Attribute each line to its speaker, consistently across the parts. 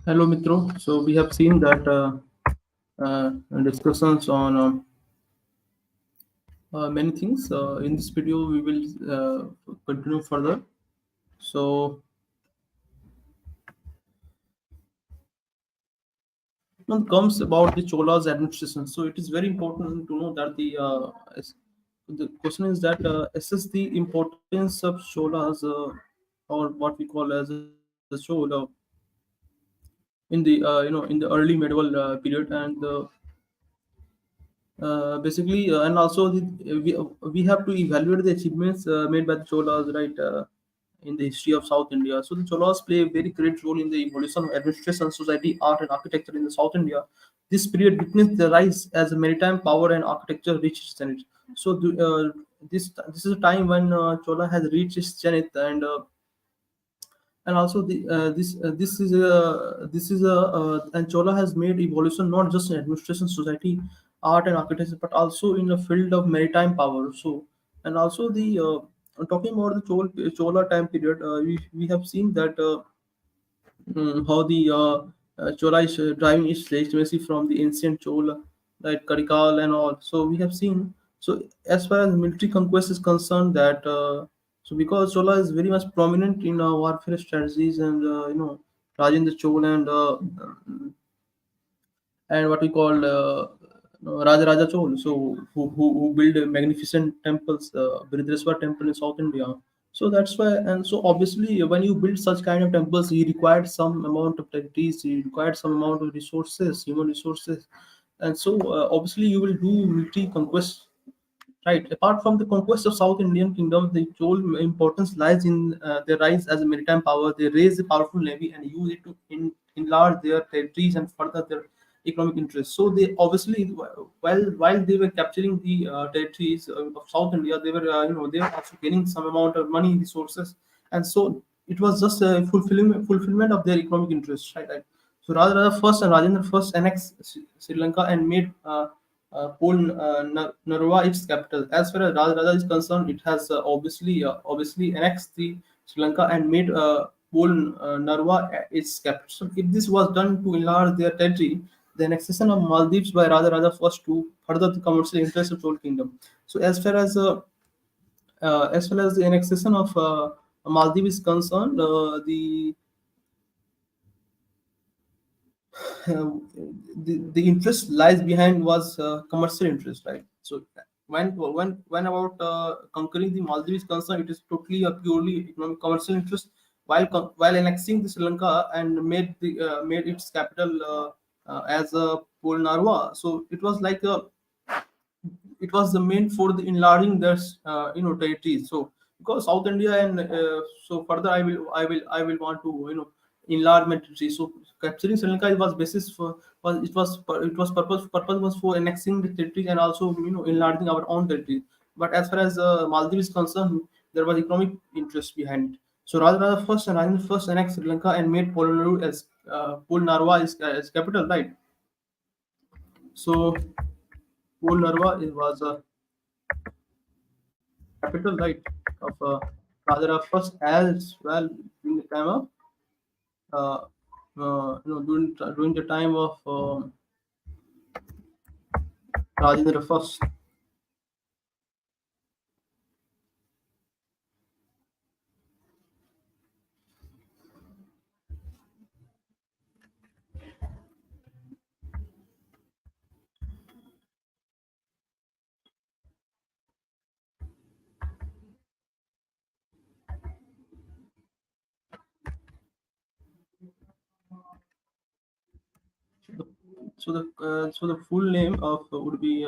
Speaker 1: Hello, Mitro. So we have seen that discussions on many things. In this video, we will continue further. So when it comes about the Chola's administration, so it is very important to know that the question is that assess the importance of Chola's or what we call as a Chola in the early medieval period and basically and also we have to evaluate the achievements made by the cholas, right, in the history of south india. So the cholas play a very great role in the evolution of administration, society, art and architecture in the south india. This period witnessed the rise as a maritime power and architecture reached its zenith. So this is a time when chola has reached its zenith, and also this is a and chola has made evolution not just in administration, society, art and architecture, but also in the field of maritime power. So and also the talking about the chola time period, we have seen that how the Chola is driving its legitimacy from the ancient Chola, like Karikal and all. So we have seen. So as far as military conquest is concerned, that so because Chola is very much prominent in warfare strategies, and Rajendra Chola and what we call Raja Raja Chol, so who build magnificent temples, Bridreswar temple in South India. So that's why, and so obviously, when you build such kind of temples, you required some amount of territories, you required some amount of resources, human resources, and so obviously you will do military conquest. Right. Apart from the conquest of South Indian kingdom, the whole importance lies in their rise as a maritime power. They raise a powerful navy and use it to enlarge their territories and further their economic interests. So they obviously, while they were capturing the territories of South India, they were they were also gaining some amount of money resources, and so it was just a fulfillment of their economic interests. Right. So Rajaraja first and Rajendra first annexed Sri Lanka and made Narwa its capital. As far as Rajaraja is concerned, it has obviously annexed the Sri Lanka and made Pol Narwa its capital. So if this was done to enlarge their territory, the annexation of Maldives by Rajaraja first to further the commercial interests of Chol kingdom. So as far as the annexation of Maldives is concerned, uh, the interest lies behind was commercial interest, right? So when about conquering the Maldives is concerned, it is totally a purely economic commercial interest. While annexing the Sri Lanka and made its capital as a Polnarwa, so it was the main for the enlarging their territories. So because South India and so further I will want to enlarge my territory. So capturing Sri Lanka was basis for it was purpose was for annexing the territories and also enlarging our own territories. But as far as Maldives is concerned, there was economic interest behind it. So Rajaraja first and Rajendra first annexed Sri Lanka and made Polonnaru as Polnarwa as capital, right? So Polnarwa was a capital, right, of Rajara first as well during the time of uh, during the time of Rajendra first. So the full name of would be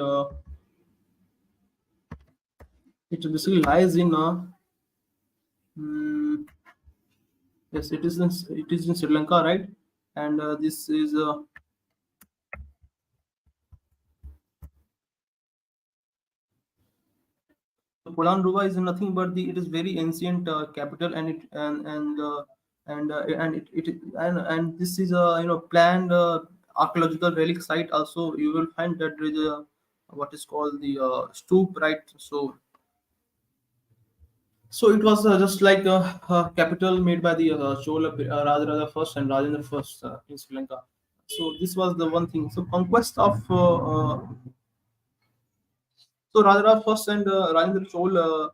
Speaker 1: it basically lies in mm, yes, it is in Sri Lanka, right? And this is Polanruva is nothing but the it is very ancient capital, and it and this is a planned archaeological relic site. Also, you will find that there is a what is called the stoop, right? So So it was just like a capital made by the Chola Rajaraja first and Rajendra first in Sri Lanka. So this was the one thing. So conquest of so Rajaraja first and Rajendra Chola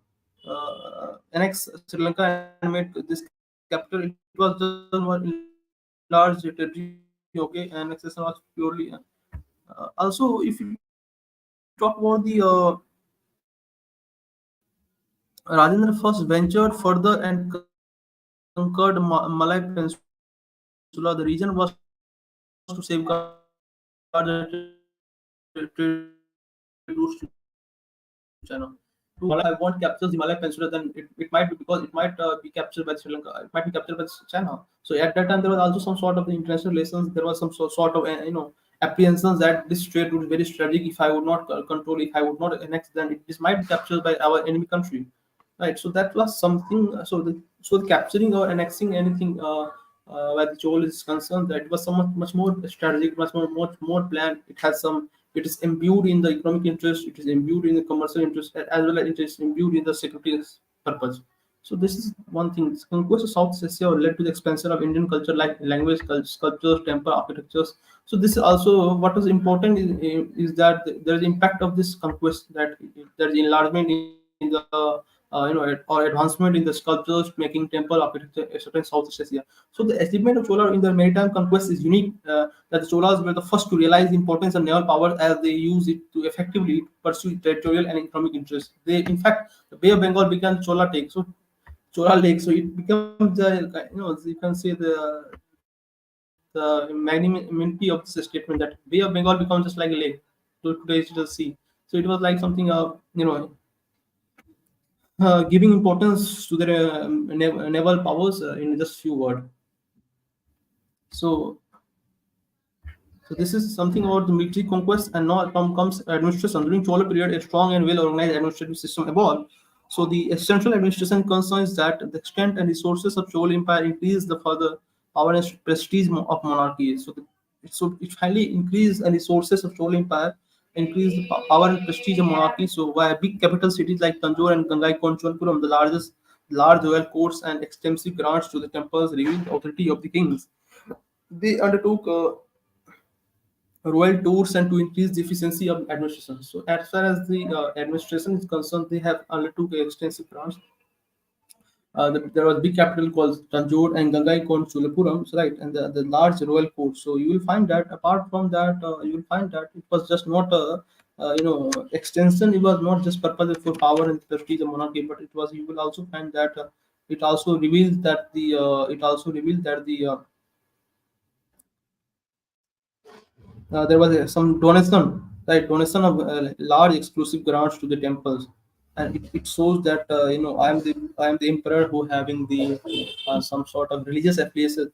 Speaker 1: annexed Sri Lanka and made this capital. It was just one large territory, okay, and annexation was purely. Also, if you talk about the Rajendra first ventured further and conquered Malay Peninsula. The reason was to safeguard the trade routes to China. So Malay, I want captures the Malay Peninsula, then it might be because it might be captured by Sri Lanka. It might be captured by China. So at that time there was also some sort of the international relations. There was some sort of the international relations. There was some apprehensions that this trade would be very strategic. If I would not control, if I would not annex, then this might be captured by our enemy country. Right, so that was something. So the capturing or annexing anything where the Chol is concerned, that it was so much more strategic, much more planned. It has some. It is imbued in the economic interest. It is imbued in the commercial interest, as well as it is imbued in the security purpose. So this is one thing. Conquest of South Asia led to the expansion of Indian culture, like language, sculptures, temple architectures. So this is also what is important is that there is impact of this conquest, that there is enlargement in the or advancement in the sculptures, making temple architecture, etc. in Southeast Asia. So the achievement of Chola in the maritime conquest is unique. That the Cholas were the first to realize the importance of naval power as they use it to effectively pursue territorial and economic interests. They, in fact, the Bay of Bengal became Chola Lake. So Chola Lake. So it becomes the, you can say the magnanimity of this statement, that Bay of Bengal becomes just like a lake to today's sea. So it was like something giving importance to the naval powers in just few words. So So this is something about the military conquest, and now comes administration. During Chola period, a strong and well-organized administrative system evolved. So the central administration concerns that the extent and resources of Chola Empire increased the further power and prestige of monarchy. So it finally increased the resources of Chola Empire, increased the power and prestige of monarchy. So via big capital cities like Tanjore and Gangaikondan Cholpuram, the large royal courts and extensive grants to the temples revealed the authority of the kings. They undertook royal tours and to increase the efficiency of administration. So as far as the administration is concerned, they have undertook extensive grants. There was big capital called Tanjore and Gangaikon Cholapuram, so right, and the large royal court. So you will find that apart from that, you will find that it was just not a extension. It was not just purpose for power and prestige of monarchy, but it was. You will also find that it also reveals that the there was some donation, right? Donation of large exclusive grants to the temples, and it shows that I am the emperor who having the some sort of religious affiliation,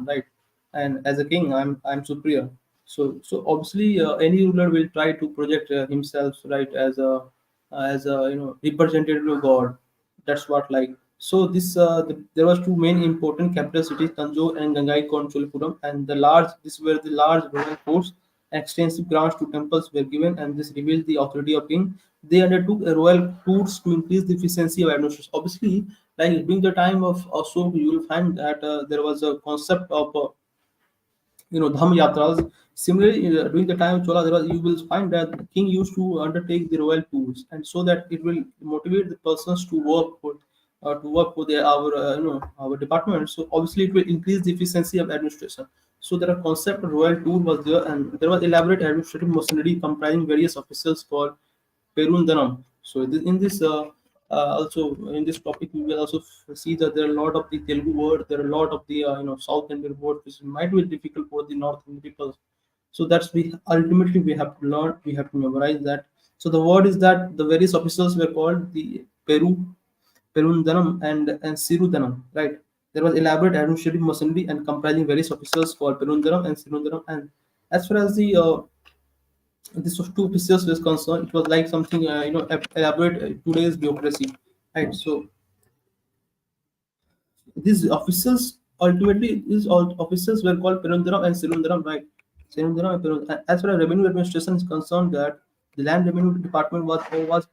Speaker 1: right? And as a king, I'm superior. So obviously, any ruler will try to project himself, right, as a representative of God. That's what like. So there was two main important capital cities, Tanjore and Gangaikondan, and the large. These were the large royal courts. Extensive grants to temples were given, and this revealed the authority of king. They undertook a royal tours to increase the efficiency of administration. Obviously, like during the time of Ashok, you will find that there was a concept of dham yatras. Similarly, during the time of Chola, you will find that the king used to undertake the royal tours, and so that it will motivate the persons to work for our our department. So obviously, it will increase the efficiency of administration. So there are concept of royal tour was there, and there was elaborate administrative machinery comprising various officials called Perundanam. So in this also in this topic we will also see that there are a lot of the Telugu word, there are a lot of the South Indian word which might be difficult for the North Indian people. So that's we ultimately we have to learn, we have to memorize that. So the word is that the various officials were called the Perundanam and Sirudanam, right? There was elaborate administrative machinery and comprising various officials called Perundanam and Sirudanam. And as far as the this was two pieces was concerned, it was like something elaborate today's bureaucracy, right? So these officials ultimately these all officials were called Perundaram and Sirundaram, right? Sirundaram and Perundaram. As far as revenue administration is concerned, that The land revenue department was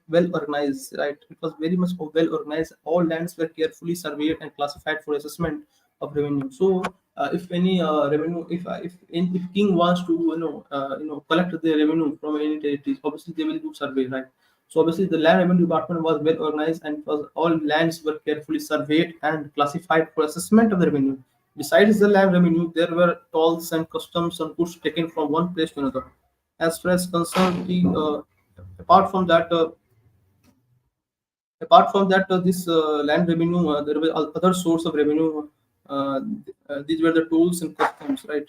Speaker 1: well organized, right? It was very much well organized. All lands were carefully surveyed and classified for assessment of revenue. So if any revenue, if king wants to collect the revenue from any territories, obviously they will do survey, right? So obviously the land revenue department was well organized, and it was all lands were carefully surveyed and classified for assessment of the revenue. Besides the land revenue, there were tolls and customs and goods taken from one place to another. As far as concerned, apart from that, uh, this land revenue, there were other source of revenue. Uh, these were the tolls and customs, right?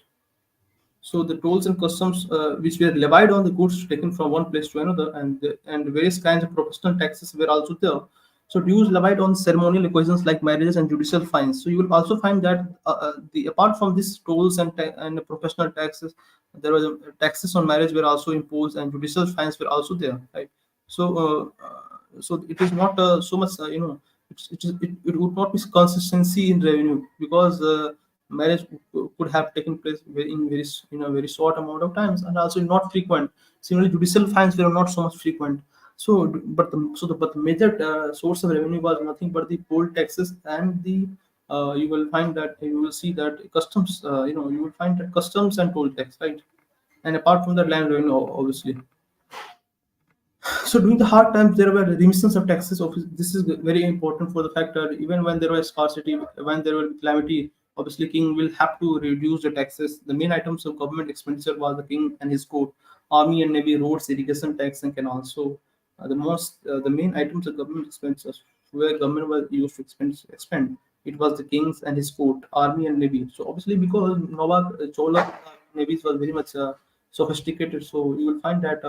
Speaker 1: So the tolls and customs which were levied on the goods taken from one place to another, and various kinds of professional taxes were also there. So dues levied on ceremonial occasions like marriages and judicial fines. So you will also find that the apart from these tolls and the professional taxes, there was taxes on marriage were also imposed, and judicial fines were also there, right? So it is not so much it would not be consistency in revenue, because marriage could have taken place in a very short amount of times, and also not frequent. Similarly, judicial fines were not so much frequent. But the major source of revenue was nothing but the poll taxes and the you will see that customs. You will find that customs and toll tax, right? And apart from that, land revenue, obviously. So during the hard times, there were remissions of taxes. This is very important for the fact that even when there was scarcity, when there will be calamity, obviously king will have to reduce the taxes. The main items of government expenditure was the king and his court, army and navy, roads, irrigation tax, and canals. So the main items of government expenses where government was used to expend. It was the kings and his court, army and navy. So obviously because Nawab Chola navies was very much sophisticated, so you will find that.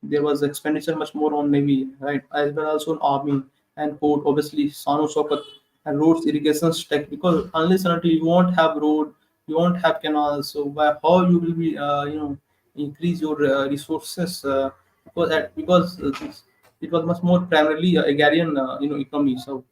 Speaker 1: There was expenditure much more on navy, right, as well as on army and port, obviously Sano Sokat and roads, irrigation tech, because unless and until you won't have road, you won't have canals, so by how you will be increase your resources, because it was much more primarily agrarian economy. So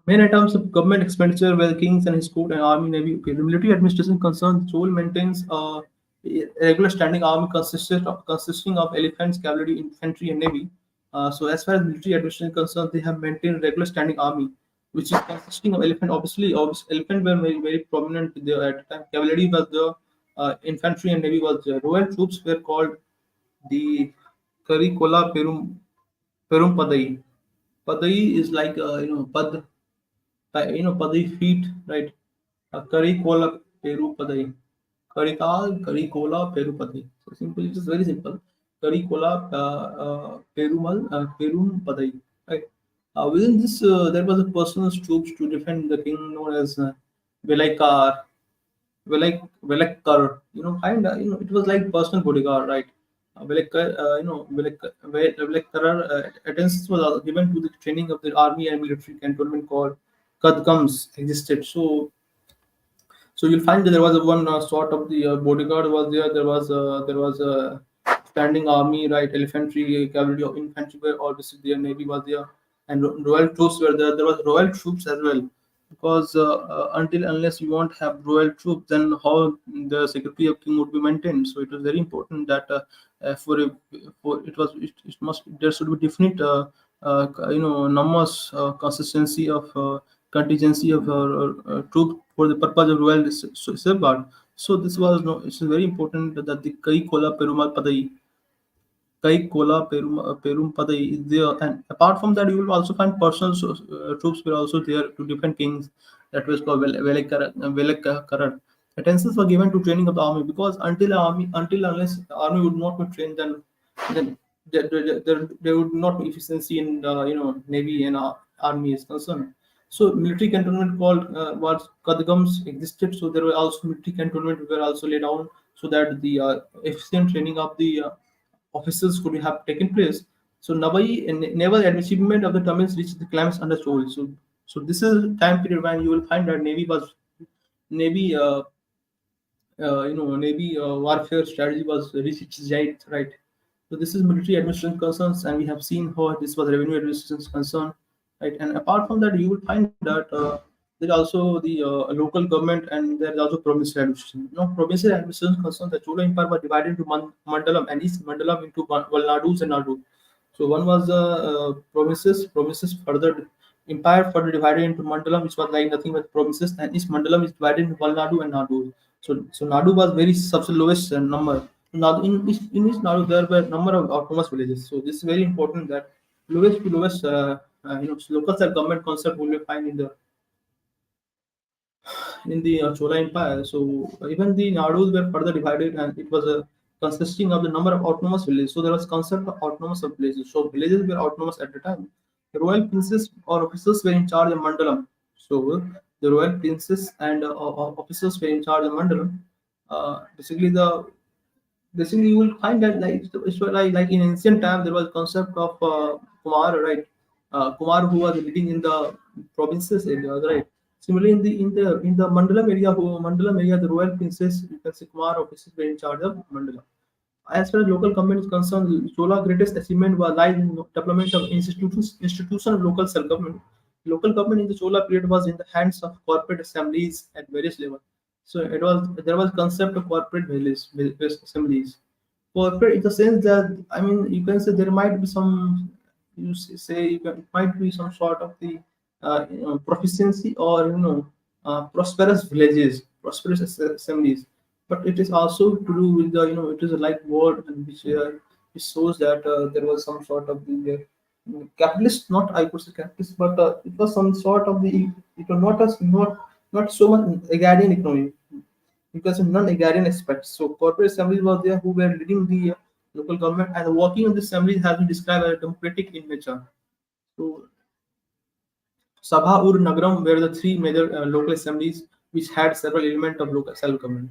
Speaker 1: main items of government expenditure were the kings and his court and army, navy. Okay, the military administration concerned, Seoul maintains a regular standing army consisting of elephants, cavalry, infantry, and navy. So, as far as military administration concerned, they have maintained regular standing army, which is consisting of elephant. Elephant were very prominent there at the time. Cavalry was the infantry and navy was the royal troops were called the Karikola Perum Padai. Padai is like Padai feet, right? Karikola Peru Padai. Karikola Peru Padai. So simple, it is very simple. Karikola Perumal Perum Padai. Right. Within this, there was a personal troops to defend the king known as Velaikar. Velakkar, kind of, it was like personal bodyguard, right? Velakkar attention was given to the training of the army and military cantonment called Kadgams existed. So you'll find that there was a one sort of the bodyguard was there. There was a standing army, right? Infantry, cavalry, infantry were obviously there. Navy was there, and royal troops were there. There was royal troops as well, because until unless you won't have royal troops, then how the security of king would be maintained. So it was very important that for it must there should be definite numbers consistency of contingency of troops for the purpose of royal safeguard. So this was no. It's very important that the Kai Kola Perumal Padai Perum Padai is there, and apart from that, you will also find personal troops were also there to defend kings. That was called Velekarat. Attentions were given to training of the army, because until unless the army would not be trained, then there would not be efficiency in navy and army is concerned. So military cantonment called was Kadgams existed. So there were also military cantonment were also laid down so that the efficient training of the officers could have taken place. So naval achievement of the Tamils reached the climax under Chol. So this is the time period when you will find that navy was Navy Navy warfare strategy was reached, right? So this is military administration concerns, and we have seen how this was revenue administration's concern, right? And apart from that, you will find that there is also the local government, and there is also provincial administration. Provincial administration concerns the Chola Empire was divided into Mandalam and East Mandalam into Valnadus and Nadu. So one was provinces. Provinces further empire further divided into Mandalam, which was like nothing but provinces, and each Mandalam is divided into Valnadu and Nadu. So Nadu was very such lowest number. Now in each Nadu there were number of autonomous villages. So this is very important that lowest to lowest local self-government concept will be find in the Chola Empire. So even the Nadus were further divided, and it was consisting of the number of autonomous villages. So there was concept of autonomous of villages. So villages were autonomous at the time. The royal princes or officers were in charge of Mandalam. So the royal princes and officers were in charge of Mandalam. Basically you will find that like in ancient time there was concept of Kumar, right? Kumar who was leading in the provinces area, right? Similarly in the Mandalam area, the royal princes, you can say Kumar officers were in charge of Mandalam. As far as local government is concerned, Chola greatest achievement was lies in development of institution of local self-government. Local government in the Chola period was in the hands of corporate assemblies at various levels. So there was concept of corporate assemblies. Corporate in the sense that, I mean, you can say there might be some, it might be some sort of the proficiency, or prosperous villages, prosperous assemblies, but it is also to do with the, it is a like word, and which shows that there was some sort of the capitalist, not I could say capitalist, but it was some sort of the, it was not so much agrarian economy, because of non-agrarian aspects. So corporate assemblies were there who were leading the local government, and the working of the assemblies has been described as democratic in nature. So Sabha ur Nagaram were the three major local assemblies which had several elements of local self-government.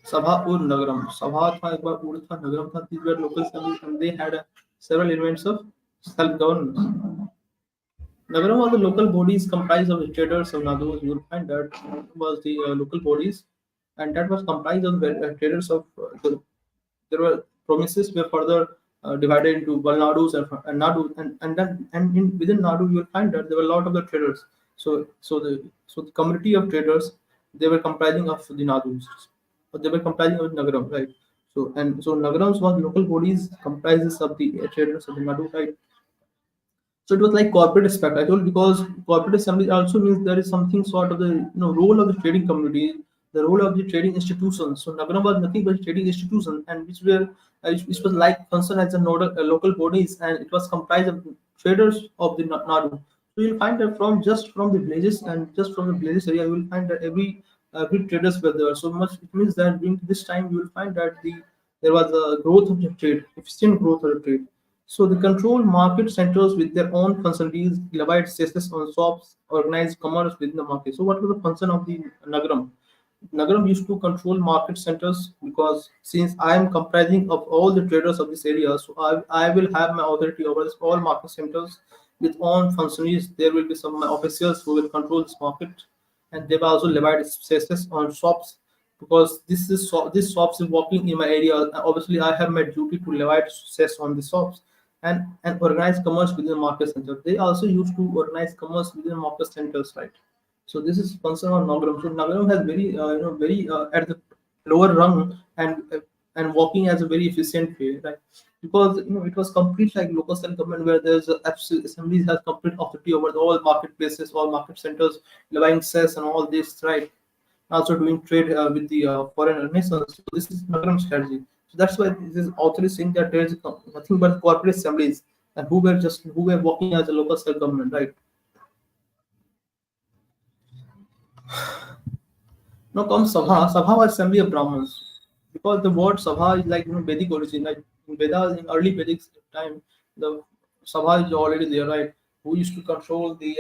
Speaker 1: Sabha ur Nagaram. Sabha tha, एक बार उर था, Nagaram था. These were local assemblies, and they had several elements of self-governance. Nagaram was the local bodies comprised of the traders of Nadus. You will find that was the local bodies, and that was comprised of the traders of there were provinces were further divided into Valnadus and Nadu, and within Nadu you will find that there were a lot of the traders. So the community of traders, they were comprising of the Nadus, or they were comprising of Nagaram, right? So Nagarams was local bodies comprises of the traders of the Nadu, right? So it was like corporate aspect. I told, because corporate assembly also means there is something sort of the role of the trading community, the role of the trading institutions. So Nagara was nothing but trading institution, and which was like concerned as a nodal local bodies, and it was comprised of traders of the Nadu. So you'll find that from the villages, and just from the villages area, you will find that every traders were there. So much it means that during this time you will find that there was a growth of the trade, efficient growth of the trade. So they control market centers with their own facilities, levied cesses on shops, organized commerce within the market. So what was the function of the Nagaram? Nagaram used to control market centers, because since I am comprising of all the traders of this area, so I will have my authority over this, all market centers with own functionaries. There will be some officials who will control this market, and they will also levied cesses on shops, because this shops is working in my area. Obviously, I have my duty to levy cess on the shops, and organize commerce within the market center. They also used to organize commerce within market centers, right? So this is concern on Nagaram. So Nagaram has very at the lower rung, and working as a very efficient way, right? Because it was complete like local self government, where there's absolute assemblies has complete authority over all marketplaces, all market centers, levying cess and all this, right? Also doing trade with the foreign nations. So this is Nagaram strategy. So that's why this author is saying that there is nothing but corporate assemblies, and who were working as a local self government, right? Now comes Sabha. Sabha was assembly of Brahmins, because the word Sabha is like Vedic origin. Like in Vedas, in early Vedic time, the Sabha is already there, right? Who used to control the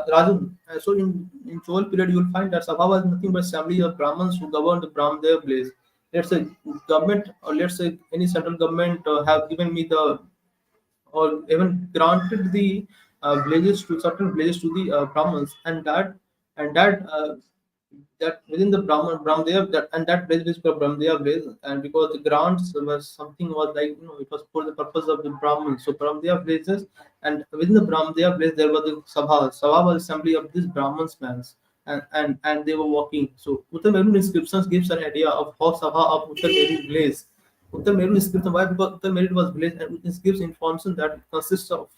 Speaker 1: Rajun. So in Chol period, you will find that Sabha was nothing but assembly of Brahmins who governed the their place. Let's say government, or let's say any central government have given me the, or even granted the villages to certain villages to the Brahmins, and that within the Brahmdev, that and that village is called Brahmdev village, and because the grants was something was like, it was for the purpose of the Brahmins. So Brahmdev villages, and within the Brahmdev village there was the Sabha. Sabha was assembly of these Brahmins mans, and they were walking. So Uttar Meru inscriptions gives an idea of how Sabha of Uttar Meru village. Uttar Meru inscription, why? Because Uttar Meru was village, and it gives information that it consists of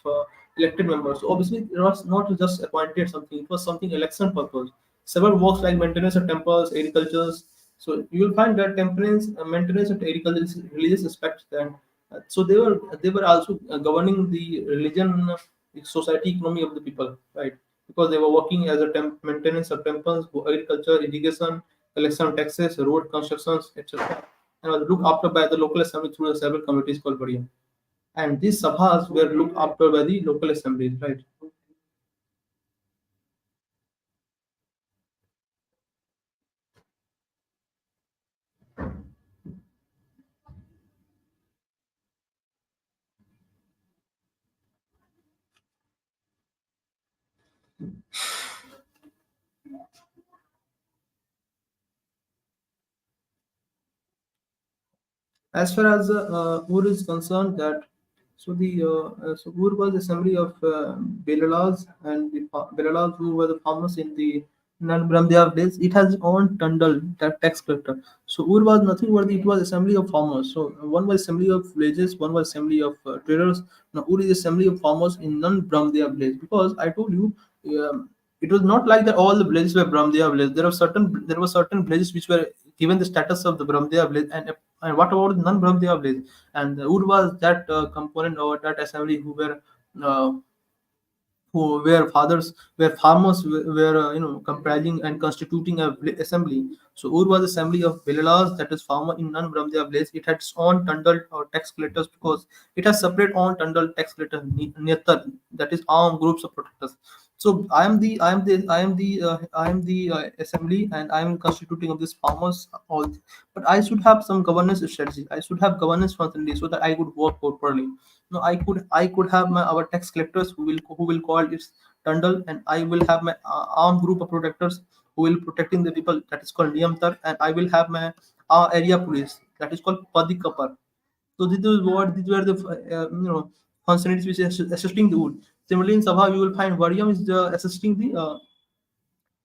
Speaker 1: elected members. So obviously it was not just appointed something; it was something election purpose. Several works like maintenance of temples, agricultures. So you will find that maintenance of agriculture is religious aspects. Then, so they were also governing the religion, society, economy of the people, right? Because they were working as a maintenance of temples, agriculture, irrigation, collection of taxes, road constructions, etc. And was looked after by the local assembly through the several committees called Badiyan. And these sabhas were looked after by the local assemblies, right? As far as Ur is concerned, that so Ur was assembly of Belalas, and the Belalas who were the farmers in the Nan Brahmdev days. It has its own Tundal, that tax collector. So Ur was nothing but it was assembly of farmers. So one was assembly of villages, one was assembly of traders. Now Ur is assembly of farmers in Nan Brahmdev village, because I told you. It was not like that all the villages were Brahmdev villages. There were certain villages which were given the status of the Brahmdev village, and what about the non-Brahmdev village? And Ur was that component or that assembly uh, who where fathers where farmers were comprising and constituting a assembly. So Ur was assembly of Belalas, that is farmer in non-Brahmdev village. It had its own Tundal or tax collectors, because it has separate own Tundal tax collector Nyatar, that is armed groups of protectors. So I am the assembly, and I am constituting of these farmers all. But I should have some governance strategy. I should have governance functionality so that I could work properly. No, I could have my our tax collectors who will call its Tundal, and I will have my armed group of protectors who will protecting the people, that is called Niyamtar, and I will have my area police, that is called Padikapar. So these were the functionalities which is assisting the wood. Similarly, in Sabha, you will find Variam is assisting the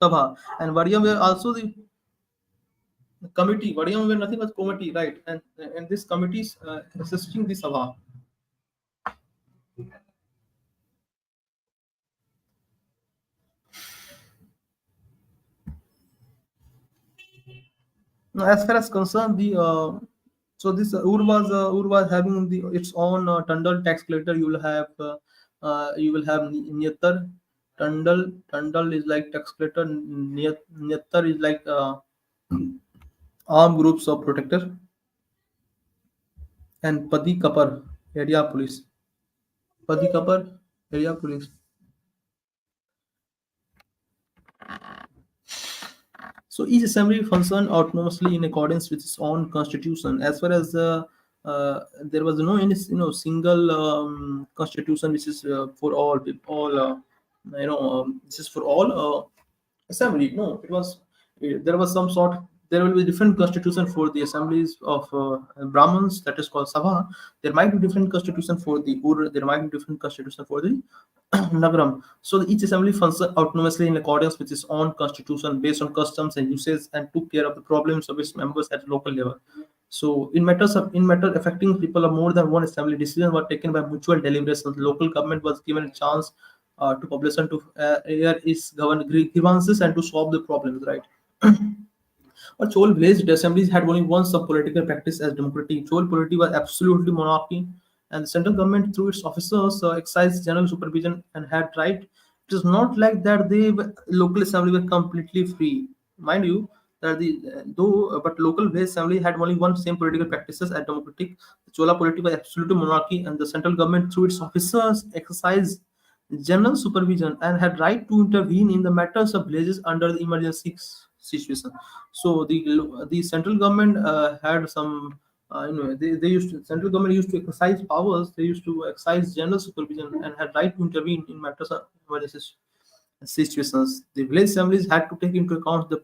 Speaker 1: Sabha, and Variam were also the committee. Variam were nothing but committee, right? And this committee is assisting the Sabha. Now, as far as concerned, the so this Ur was having its own Tundal tax collector. You will have Nyatar. Tundal is like tax collector. Nyatar is like armed groups of protector, and Padi Kapar area police. Padi Kapar area police. So each assembly functioned autonomously in accordance with its own constitution. As far as there was no any single constitution which is for all people, all this is for all assembly. No, it was there was some sort. There will be different constitution for the assemblies of Brahmins, that is called Sabha. There might be different constitution for the Ur. There might be different constitution for the Nagaram. So each assembly functions autonomously in accordance with its own constitution, based on customs and usages, and took care of the problems of its members at local level. So in matter affecting people of more than one assembly, decisions were taken by mutual deliberations. The local government was given a chance to publish and to air its grievances and to solve the problems. Right. But Chol village assemblies had only one sub-political practice as democracy. Chol polity was absolutely monarchy, and the central government, through its officers, exercised general supervision and had right. It is not like that local assembly were completely free. Mind you, that but local village assembly had only one same political practices as democratic. The Chola polity was absolutely monarchy, and the central government, through its officers, exercised general supervision and had right to intervene in the matters of villages under the emergency situation. So the central government had some. they used to, central government used to exercise powers. They used to exercise general supervision and had right to intervene in matters of emergency situations. The village assemblies had to take into account the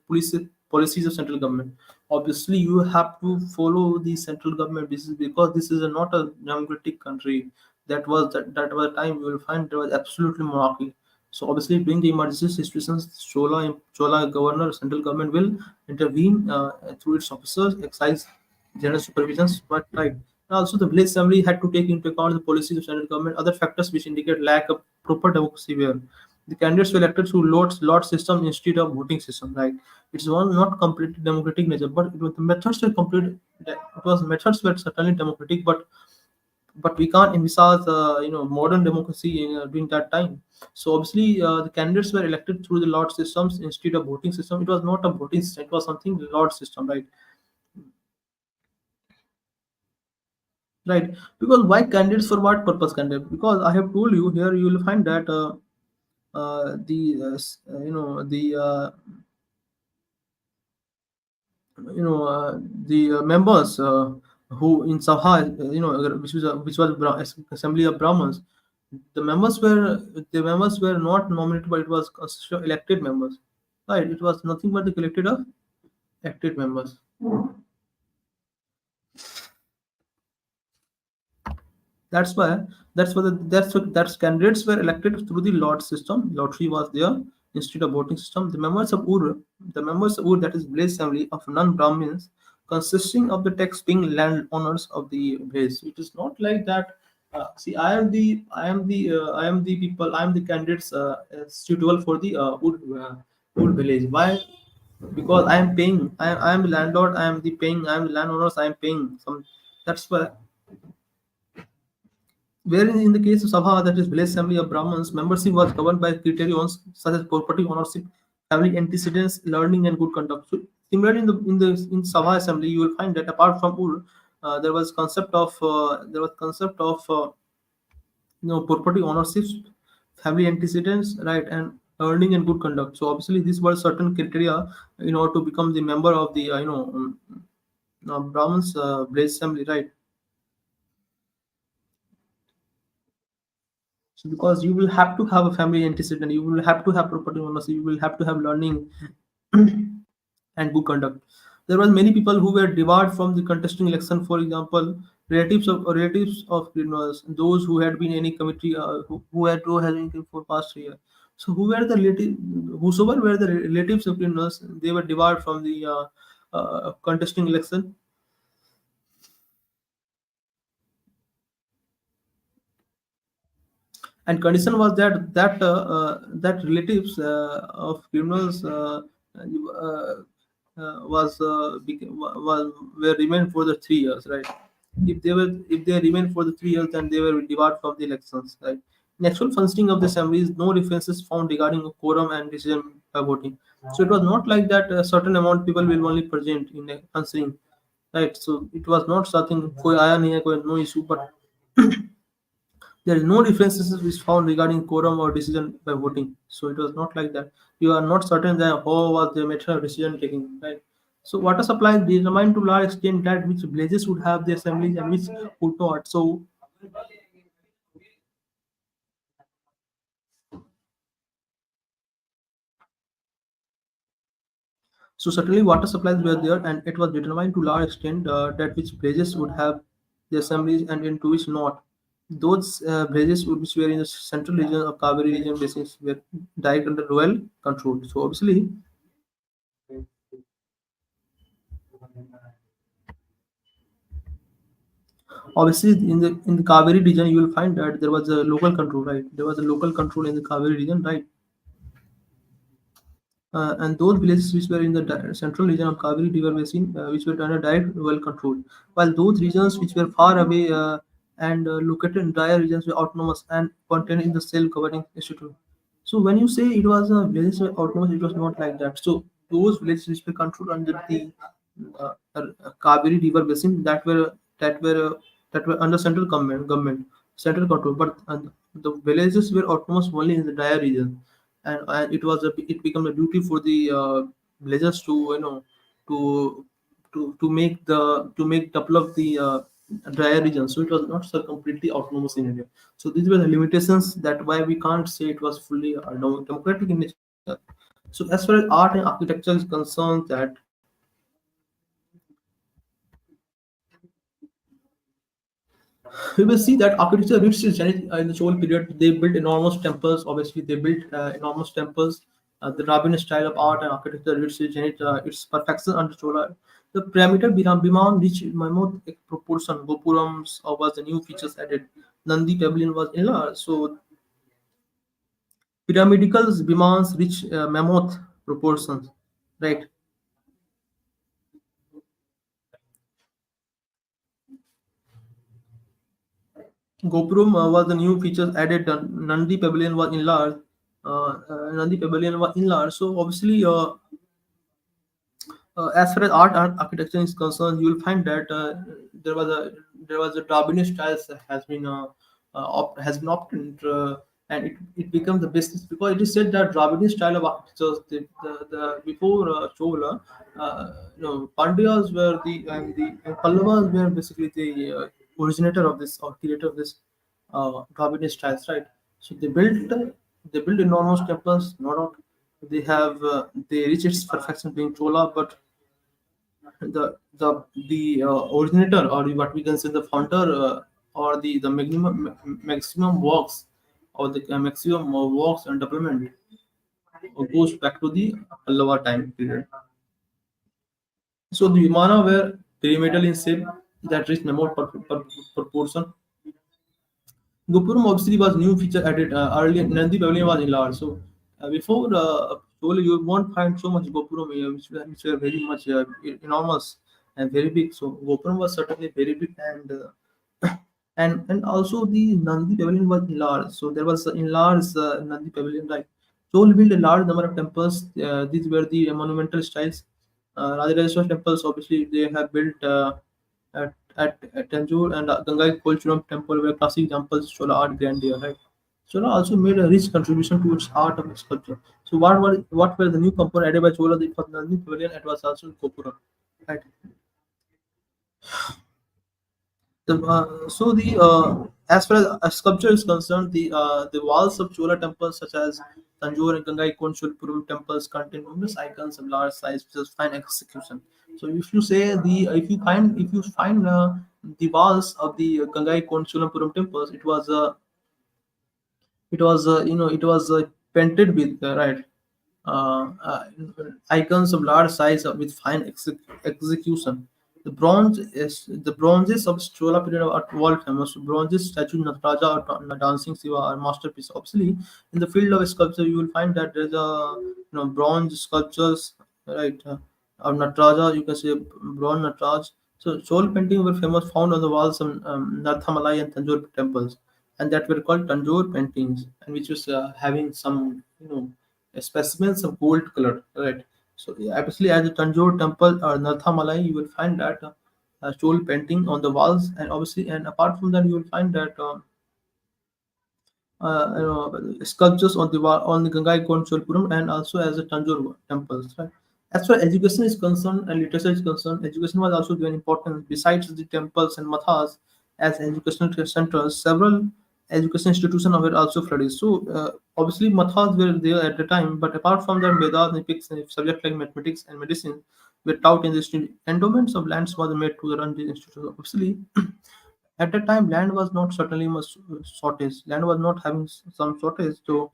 Speaker 1: policies of central government. Obviously, you have to follow the central government. This is because this is not a democratic country. That was the time you will find there was absolutely monarchy. So obviously, during the emergency situations, Chola governor, central government will intervene through its officers, exercise general supervisions, but right. And also, the village assembly had to take into account the policies of central government, other factors which indicate lack of proper democracy were the candidates were elected through lot system instead of voting system. Right? It's one not completely democratic nature, but the methods were complete. It was methods were certainly democratic, but we can't envisage modern democracy during that time. So obviously, the candidates were elected through the lot systems instead of voting system. It was not a voting system; it was something lot system, right? Right. Because why candidates for what purpose candidate? Because I have told you here, you will find that the the the members who in Sabha, assembly of Brahmins, the members were not nominated, but it was elected members. Right. It was nothing but the collected of elected members. That's why that's candidates were elected through the lot system. Lottery was there instead of voting system. The members of Ur, that is village assembly of non-Brahmins, consisting of the tax paying landowners of the village. It is not like that. See, I am the people. I am the candidates suitable for the Ur village. Why? Because I am paying. I am the landlord. I am the paying. I am the landowners. I am paying some. That's why. Wherein in the case of Sabha, that is village assembly of Brahmins, membership was governed by criteria such as property ownership, family antecedents, learning, and good conduct. So similarly, in Sabha assembly, you will find that apart from Ur, there was concept of property ownership, family antecedents, right, and earning and good conduct. So obviously, these were certain criteria in order to become the member of the Brahmins village assembly, right? So because you will have to have a family antecedent, you will have to have property ownership, you will have to have learning and good conduct. There was many people who were debarred from the contesting election. For example, relatives of criminals, those who had been any committee, who had been for past year. So who were the relative, whosoever were the relatives of criminals, they were debarred from the contesting election. And condition was that relatives of criminals was were remained for the 3 years, right? If they remained for the 3 years, then they were debarred from the elections, right? In actual functioning of the assembly is no references found regarding quorum and decision by voting. So it was not like that a certain amount people will only present in a functioning, right? So it was not something कोई आया नहीं है कोई no issue, but there is no differences which found regarding quorum or decision by voting. So it was not like that. You are not certain that how was the method of decision taking, right? So water supply determined to large extent that which villages would have the assemblies and which would not. So certainly water supplies were there, and it was determined to large extent that which villages would have the assemblies and into which not. Those villages which were in the central region of Kaveri region basins were direct under royal control. So obviously in the Kaveri region you will find that there was a local control, right? There was a local control in the Kaveri region, right? And those villages which were in the central region of Kaveri River Basin, which were under direct well controlled, while those regions which were far away and located in drier regions were autonomous and contained in the self-governing institute. So when you say it was a villages were autonomous, it was not like that. So those villages which were controlled under the Kaveri River Basin that were under central government central control, but the villages were autonomous only in the drier region, and it became a duty for the villagers to to to make develop the drier region. So it was not so completely autonomous in India. So these were the limitations that why we can't say it was fully democratic in nature. So as far as art and architecture is concerned, that we will see that architecture reached its zenith in the Chola period. They built enormous temples. Obviously, they built enormous temples. The Dravidian style of art and architecture reached its zenith, its perfection under Chola. The pyramidal Biman reached mammoth proportion. Gopurams was the new features added. Nandi pavilion was enlarged. So pyramidal Bimans reach mammoth proportions, right? Gopuram was the new features added. Nandi pavilion was enlarged. Nandi pavilion was enlarged. So obviously, as far as art and architecture is concerned, you will find that there was a there was a Dravidian style has been opted, and it becomes the basis because it is said that Dravidian style of architecture, the before Chola, Pandyas were the and the Pallavas were basically the originator of this or creator of this Dravidian styles, right? So they built enormous temples, no doubt. They reach its perfection being Chola, but the originator or what we can say the founder or the maximum works or the maximum works and development goes back to the Pallava time period. So the Vimana were pyramidal in shape that reached mammoth proportion. Gopuram obviously was new feature added earlier. Nandi Pavilion was enlarged. So before Chola, you won't find so much Gopuram which were very much enormous and very big. So Gopuram was certainly very big and also the Nandi Pavilion was enlarged. So there was an enlarged Nandi Pavilion. Right. Chola built a large number of temples. These were the monumental styles. Rajarajeshwar temples obviously they have built. At Tanjore and Gangai Kolchuram temple were classic examples of Chola art grandeur, right? Chola also made a rich contribution to its art of sculpture. So what were the new components added by Chola? The Nandi Pavilion it was also Gopura, right? As far as sculpture is concerned, the walls of Chola temples such as Tanjore and Gangai Konchulpuram temples contain numerous icons of large size which is fine execution. So if you find the walls of the Gangai Konchulpuram temples, it was painted with right uh, uh, icons of large size with fine execution. The bronzes of Chola period are world famous. Bronzes statue Nataraja or Dancing Shiva are masterpiece. Obviously, in the field of sculpture, you will find that there's a bronze sculptures, right? Of Nataraja, you can say bronze Nataraj. So Chola painting were famous found on the walls of Narthamalai and Tanjore temples, and that were called Tanjore paintings, and which was having some specimens of gold color, right? So yeah, obviously, as a Tanjore temple or Narthamalai, you will find that Chol painting on the walls, and obviously, and apart from that, you will find that sculptures on the wall on the Gangai Cholpuram and also as a Tanjore temples. Right? As far as education is concerned and literature is concerned, education was also given importance. Besides the temples and mathas as educational centers, several education institutions were also flourished. So obviously mathas were there at the time, but apart from that, Vedas, epics, and subjects like mathematics and medicine were taught in the institute. Endowments of lands was made to run the institutions. Obviously, at that time, land was not certainly much shortage. Land was not having some shortage, so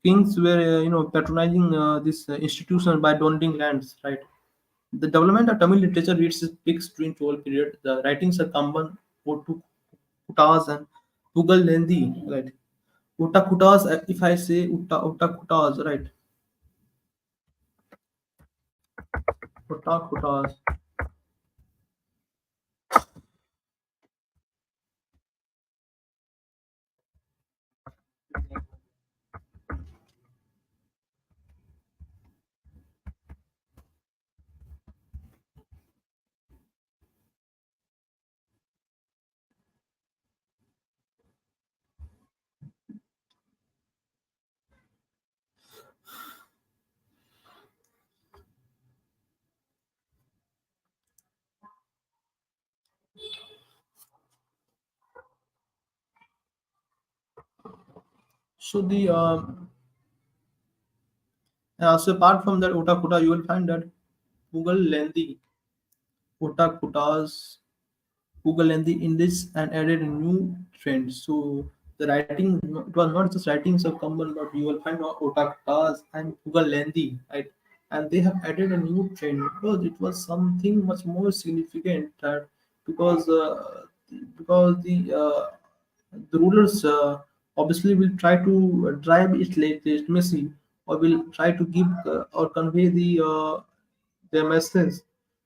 Speaker 1: kings were patronizing this institution by donating lands. Right. The development of Tamil literature reached its peak during 12 period. The writings are Kamban, Ottu Kutas, and Pugal Lendi. Right. Utta Kutas. If I say Utta Kutas, right. Utta Kutas. So the and also apart from that otakuta, you will find that Google lengthy otakutas Google and the English and added a new trend. So the writing, it was not just writings of common, but you will find otakutas and Google lengthy, right? And they have added a new trend because it was something much more significant that because the rulers obviously will try to drive its legitimacy or will try to give or convey their message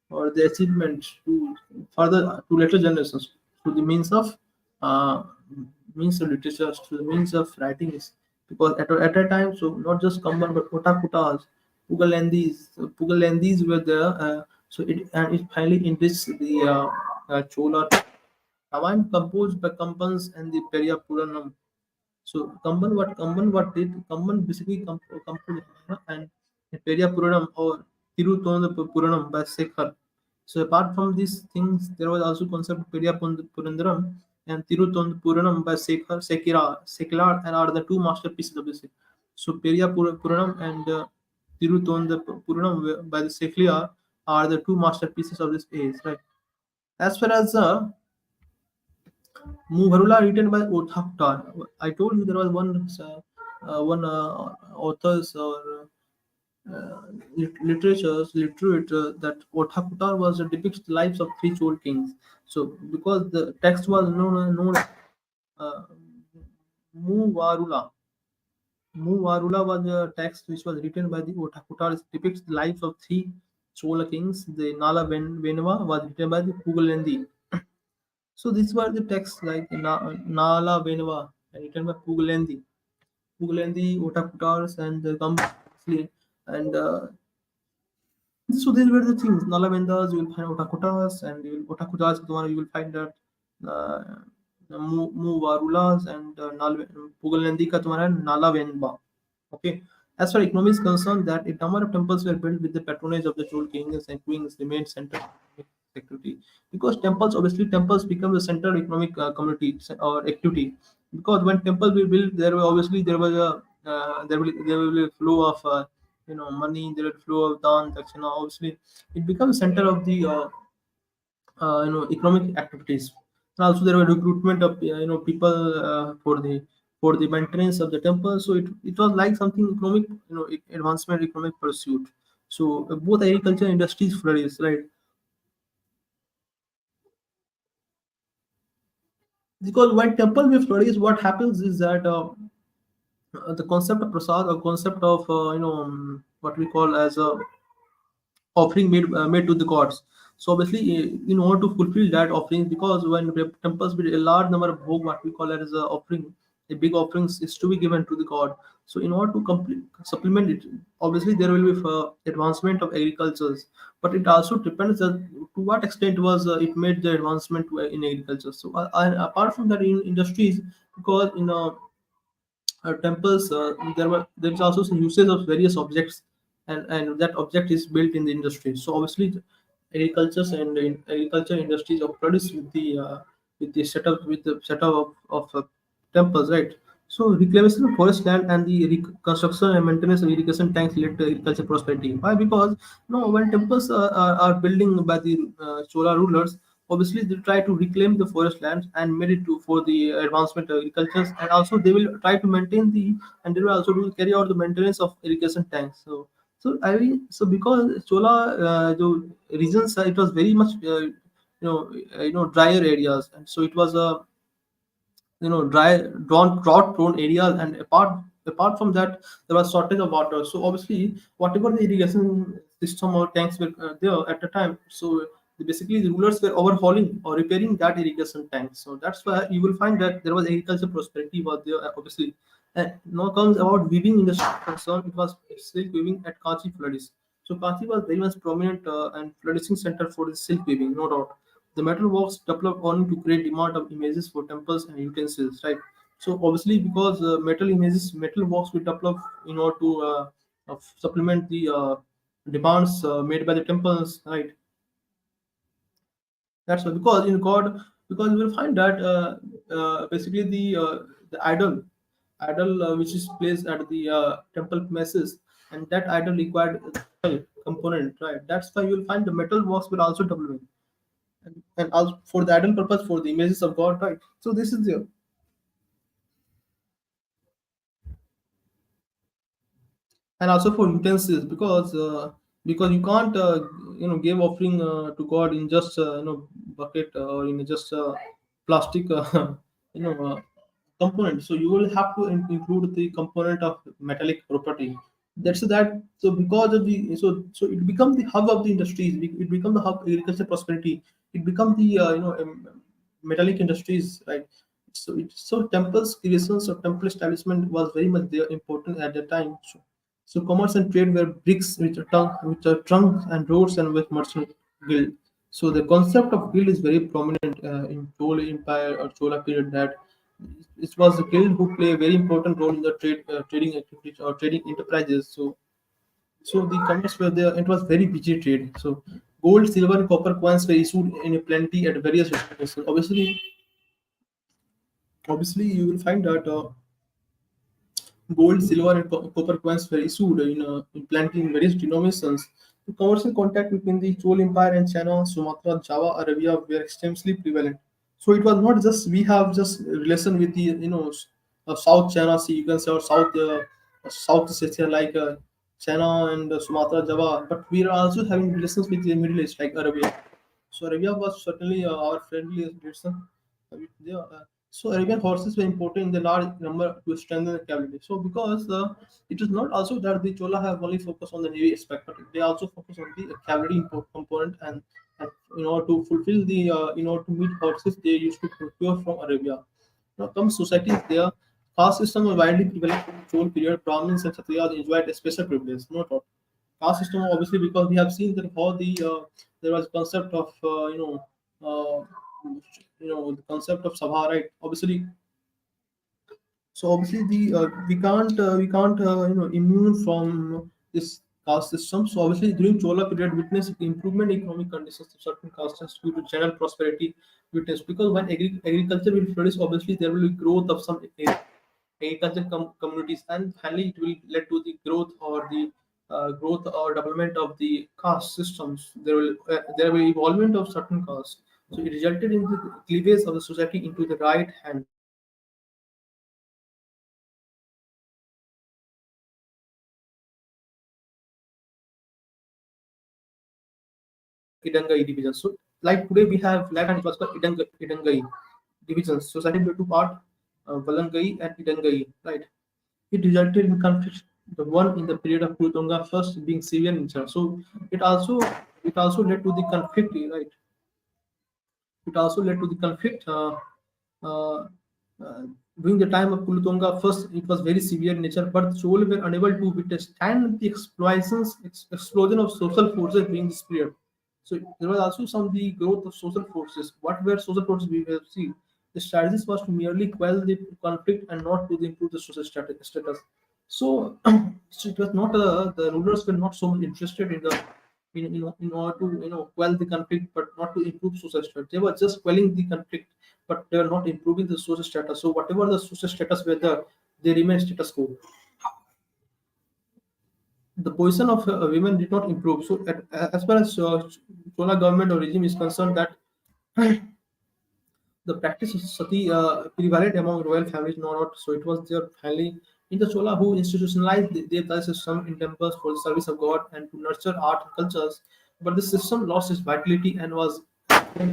Speaker 1: or the achievement to further to later generations through the uh, means of literature, through the means of writings. Because at a time, so not just Kamban but Otakutas, Pugalandis were there. So it finally enriched the Chola Ramayana composed by Kampans and the Periya Puranam. So Kamban what did Kamban basically composed and Periya Puranam or Tirutona Puranam by Sekhar. So apart from these things, there was also concept of Periya Purandaram and Tirutona Puranam by Sekilar and are the two masterpieces of this. So Periya Puranam and Tirutona Puranam by the Sekliar are the two masterpieces of this age, right? As far as Muharula written by Othaktar. I told you there was one authors or literate that Othaktar was depicts the lives of three old kings. So because the text was known as uh, Muvarula. Muvarula was a text which was written by the Othaktar depicts the lives of three Chola kings. The Nala Venava was written by the Pugalendi. So these were the texts like Nala Venava written by Pugulendi, Otakutars, and the Gambasli. And so these were the things. Nalavendas, you will find Otakutas, and Otakutas, you will find that uh, Muvarulas, and Pugulendi ka तुम्हारा Nalavenba. Okay. As far as economy is concerned, that a number of temples were built with the patronage of the Chol kings and queens remained center of economic activity. Because temples become the center of economic community or activity. Because when temples were built, there was a there will be a flow of money, there will be flow of dan, dakshina. Obviously, it becomes center of the economic activities. And also there were recruitment of people for the maintenance of the temple. So it was like something economic advancement, economic pursuit. So both agriculture industries flourished, right? Because when temple will flourish, what happens is that the concept of prasad or concept of what we call as a offering made to the gods. So obviously, in order to fulfill that offering, because when temples build a large number of bhog, what we call it as a offering, a big offerings is to be given to the god. So in order to supplement it, obviously there will be advancement of agricultures, but it also depends to what extent was it made the advancement in agriculture. So and apart from that, in industries, because temples there is also some usage of various objects, and that object is built in the industry. So obviously agricultures and agriculture industries are produced with the setup of temples, right? So reclamation of forest land and the construction and maintenance of irrigation tanks led to agriculture prosperity. Why? Because when temples are building by the Chola rulers, obviously they try to reclaim the forest lands and made it to for the advancement of agriculture, and also they will try to maintain the and they will also do carry out the maintenance of irrigation tanks. So because Chola the regions it was very much drier areas, and so it was a drought prone areas, and apart from that there was shortage of water. So obviously whatever the irrigation system or tanks were there at the time, so basically the rulers were overhauling or repairing that irrigation tank. So that's why you will find that there was agriculture prosperity was there, obviously. And now comes about weaving industry concern, it was silk weaving at Kanchi flourished. So Kanchi was very much prominent and flourishing center for the silk weaving, no doubt. The metal works developed only to create demand of images for temples and utensils, right? So obviously, because metal works will develop in order to supplement the demands made by the temples, right? That's why, because in God, because you will find that basically the idol. idol which is placed at the temple premises, and that idol required a metal component, right? That's why you'll find the metal works were also doubling, and also for the idol purpose, for the images of God, right? So this is there. And also for utensils, because you can't give offering to God in just bucket or in just plastic you know uh, component. So you will have to include the component of metallic property. That's that. So because of the so it becomes the hub of the industries. It becomes the hub agriculture prosperity. It becomes the metallic industries, right? So temples creations of temple establishment was very much there important at the time. So commerce and trade were bricks which are trunks and roads and with merchant guild. So the concept of guild is very prominent in Chola Empire or Chola period, that it was the guild who play a very important role in the trading activities or trading enterprises. So the commerce were there. It was very busy trade. So gold, silver, and copper coins were issued in a plenty at various destinations. Obviously, you will find that. Gold, silver, and copper coins were issued in plenty in various denominations. The commercial contact between the Chol Empire and China, Sumatra, Java, Arabia were extremely prevalent. So it was not just we have just relation with the South China Sea, you can say, or South Asia like China and Sumatra, Java, but we are also having relations with the Middle East like Arabia. So Arabia was certainly our friendly nation. Yeah, so Arabian horses were imported in the large number to strengthen the cavalry. So because it is not also that the Chola have only focused on the navy aspect, but they also focus on the cavalry import component, and in order to fulfill the in order to meet horses, they used to procure from Arabia. Now comes societies there. Caste system was widely prevalent in the Chol period. Brahmins and Kshatriyas enjoyed a special privilege. No doubt. Caste system, obviously, because we have seen that how there was concept of the concept of sabha, right? Obviously the we can't immune from this caste system. So obviously during Chola period witnessed improvement in economic conditions of certain castes due to general prosperity witnessed, because when agriculture will flourish, obviously there will be growth of some agriculture communities, and finally it will lead to the growth or the growth or development of the caste systems. There will be evolvement of certain castes. So it resulted in the cleavage of the society into the right hand Idangai division. So like today we have left hand, it was called Idangai divisions. Society into two part, Valangai and Idangai, right? It resulted in conflict. The one in the period of Kurutonga first being severe in nature. So it also it also led to the conflict, right? It also led to the conflict uh, uh, during the time of Kulutonga. First, it was very severe in nature, but the Chol were unable to withstand the explosion of social forces during this period. So there was also some the growth of social forces. What were social forces we have seen? The strategies was to merely quell the conflict and not to improve the social status. So, so it was not the rulers were not so much interested in the in order to quell the conflict, but not to improve social status. They were just quelling the conflict, but they were not improving the social status. So whatever the social status were there, they remain status quo. The position of women did not improve. So as far as Chola government or regime is concerned, that the practice of sati prevalent among royal families, no not. So it was their family in the Chola who institutionalized the Devta system in temples for the service of God and to nurture art and cultures. But the system lost its vitality and was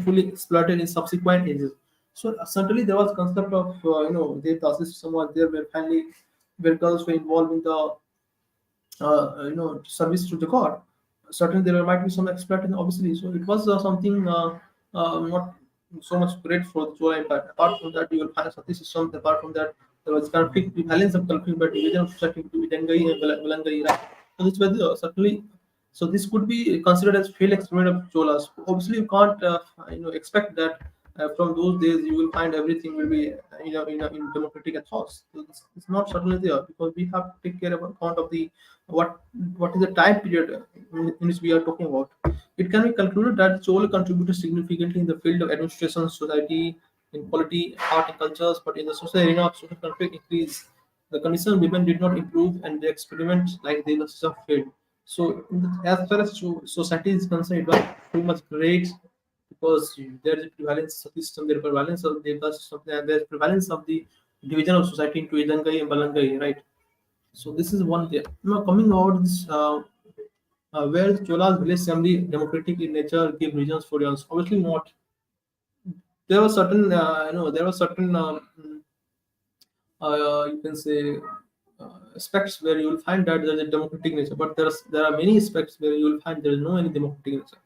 Speaker 1: fully exploited in subsequent ages. So certainly there was concept of Devta system was there where family where girls were involved in the service to the god. Certainly there might be some exploitation, obviously. So it was something not so much great for the Chola Empire. Apart from that, you will find Sati system. Apart from that, there was conflict, balance of conflict, but division of society between Dengai and Valangai. Right? So this was certainly. So this could be considered as failed experiment of Cholas. Obviously, you can't expect that from those days you will find everything will be in democratic ethos. So it's not certainly there, because we have to take care of account of the what what is the time period in which we are talking about. It can be concluded that Chola contributed significantly in the field of administration, society, in polity, art, and cultures, but in the social arena of social conflict increased. The condition of women did not improve, and the experiment like the system failed. So, as far as society is concerned, it was pretty much great because there is a prevalence of system, there is prevalence of the caste system, and there is prevalence of the division of society into Idangai and Balangai, right? So this is one thing. Now coming out this, where Chola's village assembly democratic in nature give reasons for yours. Obviously not. There were certain, there were certain, you can say, aspects where you will find that there is a democratic nature, but there are many aspects where you will find there is no any democratic nature.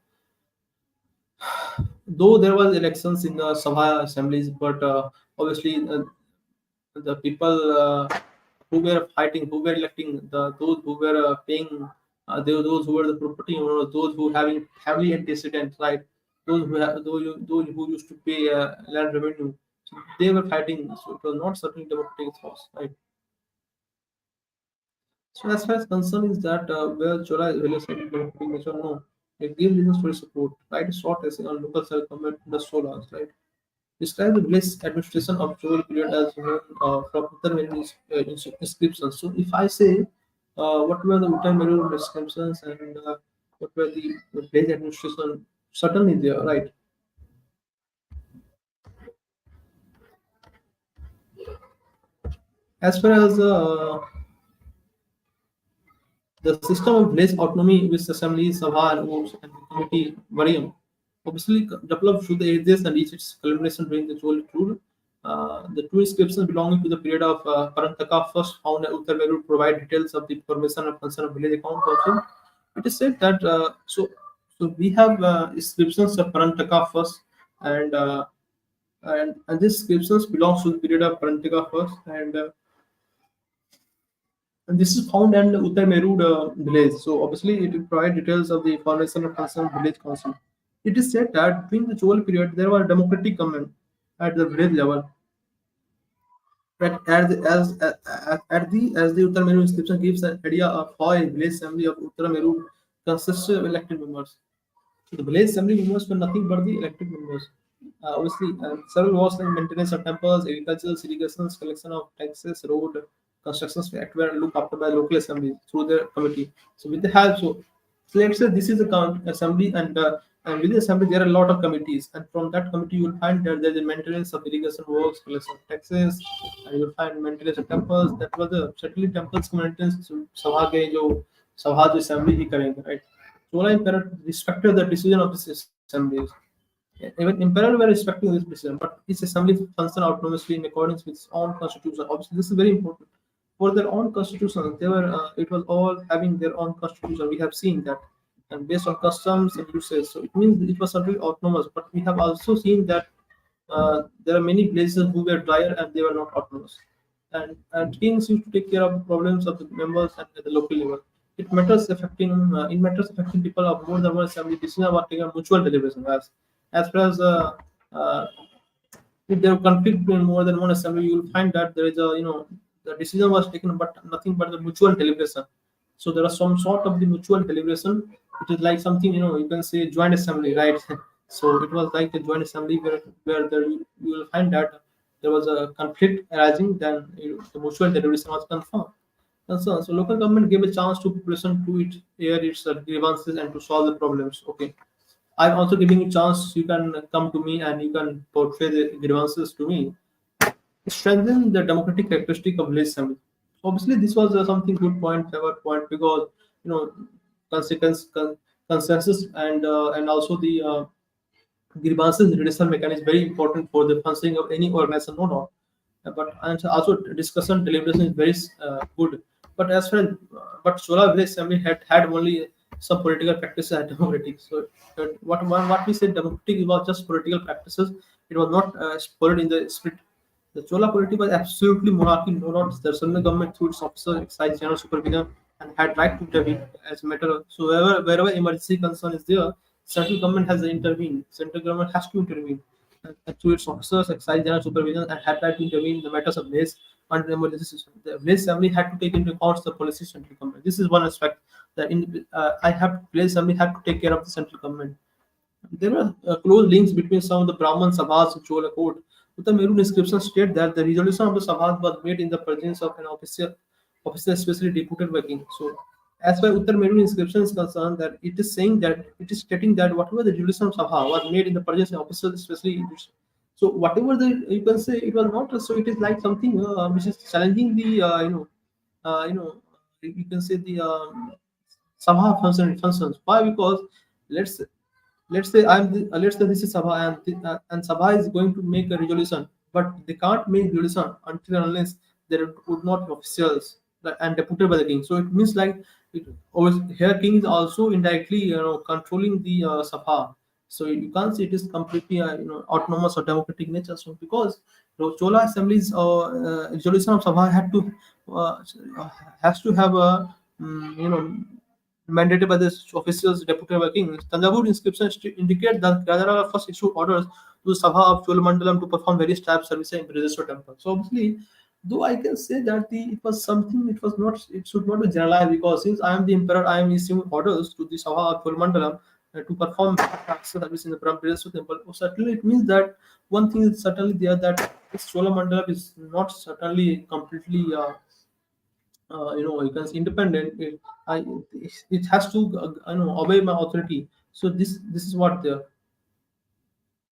Speaker 1: Though there was elections in the Sabha assemblies, but obviously the people who were fighting, who were electing, those who were paying, those who were the property owners, those who having heavily antecedents, right? Those who used to pay land revenue, so they were fighting. So it was not certainly democratic force, right? So as far as concern is that where Chola is really saying democratic nature, no, it gives reasons for support, right? Short essay on local self-government in the Solas, right? Describe the village administration of Chola period as known from other many inscriptions. So if I say what were the Uttamelu inscriptions and what were the village administration, certainly there, right? As far as the system of village autonomy with assembly, Sabha, and votes and the committee, Varium, obviously developed through the ages and reached its culmination during the Chola rule. The two inscriptions belonging to the period of Karnataka first found at Uttar Veru provide details of the formation of concern of village account also. It is said that so we have inscriptions of Karnataka first and and these inscriptions belongs to the period of Karnataka first and this is found in Uttar Merud village. So obviously it will provide details of the formation of concerned village council. It is said that during the Chola period there was democratic government at the village level. But as the Uttar Meru inscription gives an idea of how a village assembly of Uttar Meru consisted of elected members. The village assembly members were nothing but the elected members. Obviously, several was like maintenance of temples, agriculture, irrigations, collection of taxes, road constructions were looked after by local assembly through their committee. So with the help, so let's say this is a assembly, and with the assembly there are a lot of committees, and from that committee you will find that there is a maintenance of irrigation works, collection of taxes, and you will find maintenance of temples. That was the certainly temples maintenance. सभा के जो सभा जो assembly ही करेंगे, right? Chola Emperor respected the decision of the assemblies. Even Emperor were respecting this decision, but each assembly functioned autonomously in accordance with its own constitution. Obviously, this is very important. For their own constitution, they were it was all having their own constitution. We have seen that, and based on customs and uses. So it means it was certainly autonomous. But we have also seen that there are many places who were drier and they were not autonomous. And kings used to take care of the problems of the members at the local level. It matters affecting people of more than one assembly. Decisions are taken on mutual deliberation. As far as uh, if there are conflict between more than one assembly, you will find that there is a the decision was taken, but nothing but the mutual deliberation. So there was some sort of the mutual deliberation. It is like something you can say joint assembly, right? So it was like a joint assembly where you will find that there was a conflict arising, then the mutual deliberation was confirmed. And so local government gave a chance to population to air its grievances and to solve the problems. Okay, I'm also giving you chance. You can come to me and you can portray the grievances to me. Strengthen the democratic characteristic of village assembly. Obviously, this was something good point, clever point, because you know consequence consensus and also the grievances redressal mechanism is very important for the functioning of any organization, no doubt. But and also discussion deliberation is very good. But as far as but Chola Village Assembly had only some political practices and democratic. So what we said democratic was just political practices. It was not followed in the spirit. The Chola polity was absolutely monarchy, no doubt. The central government through its officers exercised general supervision and had right to intervene as a matter of so wherever emergency concern is there, central government has intervened. Central government has to intervene. And through its officers exercised general supervision and had right to intervene in the matters of village under the emergency system. The village assembly had to take into account the policy of central government. This is one aspect that village assembly had to take care of the central government. There were close links between some of the Brahman Sabhas in Chola court. Uttamerun inscription state that the resolution of the Sabha was made in the presence of an officer specially deputed by king. So, as far as Uttamerun inscription is concerned, that it is saying that it is stating that whatever the resolution of Sabha was made in the presence of officers specially. So whatever the you can say it was not. So it is like something which is challenging the you know you can say the Sabha functions. Why? Because let's let's say let's say this is Sabha and Sabha is going to make a resolution, but they can't make resolution until and unless there would not be officials and deputed by the king. So it means like here king is also indirectly controlling the Sabha. So you can't say it is completely autonomous or democratic nature. So because the Chola assemblies resolution of Sabha had to uh, has to have a mandated by the officials deputed by king. Tanjavur inscriptions indicate that Gajaraja first issued orders to Sabha of Cholamandalam to perform various types of services in Bridgeshwar temple. So obviously, though I can say that it was something, it should not be generalized because since I am the emperor, I am issuing orders to the Sabha of Cholamandalam to perform service in the Bridgeshwar temple. So certainly, it means that one thing is certainly there that this Cholamandalam is not certainly completely. You can say independent. It has to obey my authority. So this is what the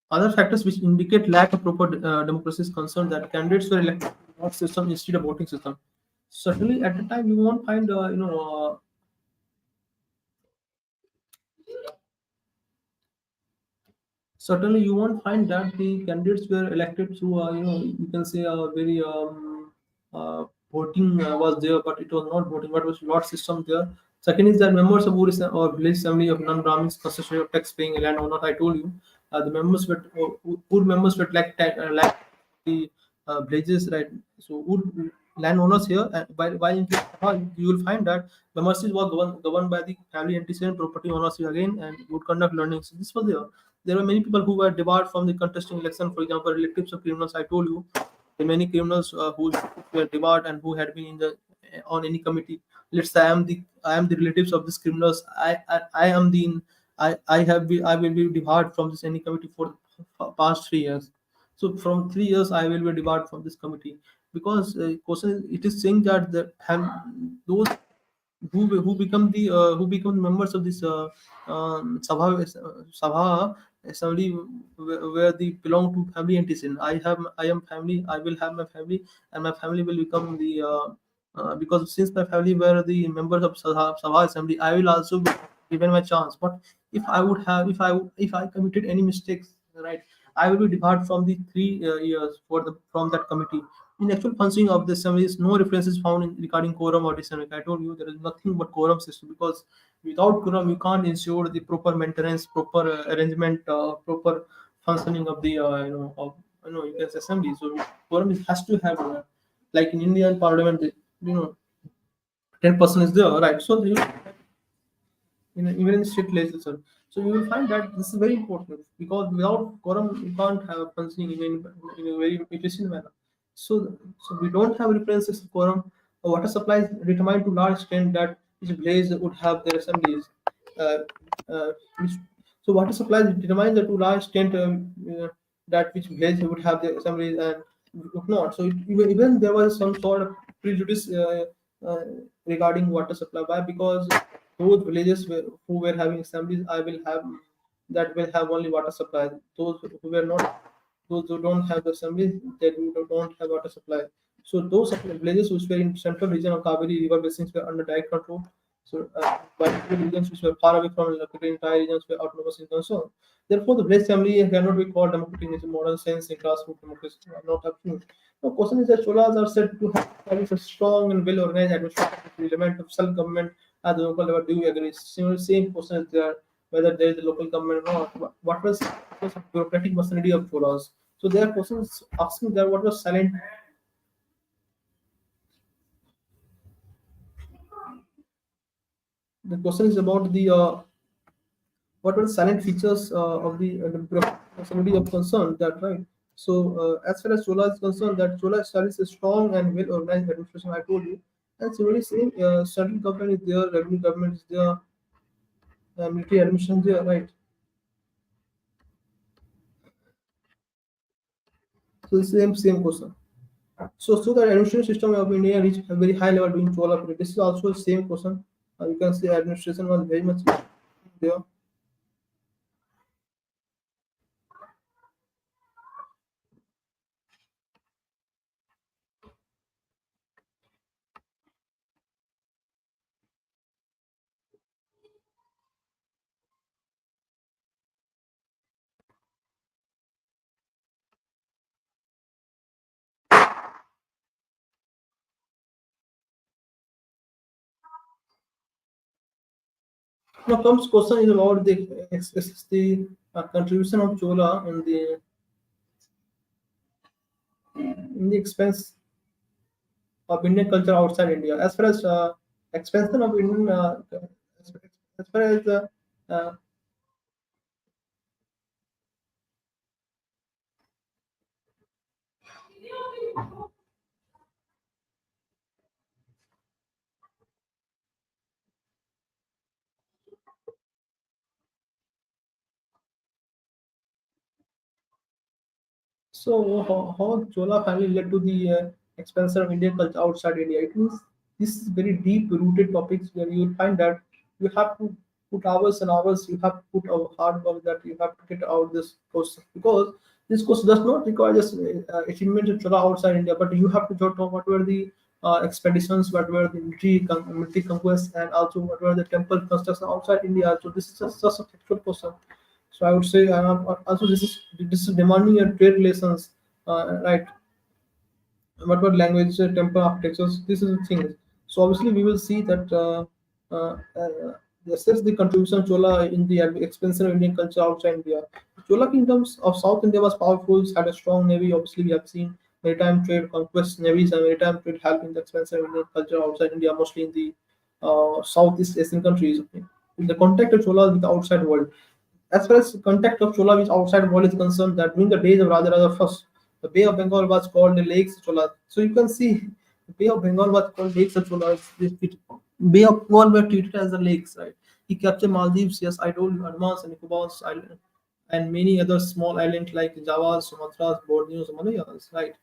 Speaker 1: other factors which indicate lack of proper democracy is concerned that candidates were elected in vote system instead of voting system. Certainly at the time you won't find certainly you won't find that the candidates were elected through you can say a very voting was there, but it was not voting, but it was lot system there. Second is that members of or village assembly of non-Brahmins consisted of tax-paying landowner. I told you the members were poor members were like the villages, right? So would landowners here, and by in you will find that the mercies were governed by the family antecedent property owners here again and would conduct learning. So this was there. There were many people who were debarred from the contesting election. For example, relatives of criminals. I told you the many criminals who were debarred and who had been in the on any committee. Let's say I am the relatives of these criminals. I am the I will be debarred from this any committee for the past 3 years. So from 3 years, I will be debarred from this committee because question it is saying that those who become members of this Sabha assembly where they belong to family antecedent. I am family. I will have my family, and my family will become the because since my family were the members of Sabha assembly, I will also be given my chance. But if I committed any mistakes, right, I will be debarred from the 3 years from that committee. In actual functioning of the assemblies, no reference is found in regarding quorum or dissent. I told you there is nothing but quorum system because without quorum you can't ensure the proper maintenance, proper arrangement, proper functioning of the you can say assembly. So quorum has to have like in Indian Parliament, 10% is there, right? So even in state legislature. So you will find that this is very important because without quorum you can't have functioning even in a very efficient manner. So we don't have references to quorum. Water supply is determined to large extent that each village would have their assemblies. Uh, which, so water supply determines that to large extent that which village would have their assemblies and would not. So even there was some sort of prejudice uh, regarding water supply. Why? Because those villages who were having assemblies, I will have that will have only water supply. Those who were not, those who don't have the assemblies, they don't have water supply. So those villages which were in central region of Kaveri river basins were under direct control. So particular regions which were far away from the entire regions were autonomous in concern. Therefore, the village assembly cannot be called democratic in the modern sense in grassroots democracy. Not absolute. The question is that Cholas are said to have a strong and well organized administrative element of self government at the local level. Do you agree? Same question is there whether there is a local government or not. What was the bureaucratic machinery of Cholas? So there are questions asking that what was silent. The question is about the what were the silent features of the bureaucratic machinery of concern. That right. So as far as Chola is concerned, that Chola studies a strong and well organized administration. I told you. And similarly, same central government is there, revenue government is there, military administration is there, right? So the same question. So the administration system of India reached a very high level during Chola period. This is also the same question. You can say administration was very much there. Now comes question is about the contribution of Chola in the expense of Indian culture outside India. As far as expansion of Indian, as far as uh, so how Chola family led to the expansion of Indian culture outside India? It means this is very deep rooted topics where you will find that you have to put hours and hours, you have to put a hard work that you have to get out this course because this course does not require just achievement of Chola outside India, but you have to jot down what were the expeditions, what were the military conquests, and also what were the temple construction outside India. So this is just a factual question. So I would say also this is demanding a trade lessons, right? What about language, temper, architecture? This is the thing. So obviously we will see that assess the contribution of Chola in the expansion of Indian culture outside India. Chola kingdoms of South India was powerful, had a strong navy. Obviously we have seen maritime trade, conquest navies, and maritime trade helped in the expansion of Indian culture outside India, mostly in the Southeast Asian countries. In the contact of Chola with the outside world. As far as contact of Chola with outside world is concerned, that during the days of Raja I, the Bay of Bengal was called the Lakes Chola. So you can see the Bay of Bengal was called Lakes of Chola. Bay of Bengal were treated as the lakes, right? He captured Maldives, yes, I told you, Andaman and Nicobar Island, and many other small islands like Java, Sumatra, Borneo, and many others, right?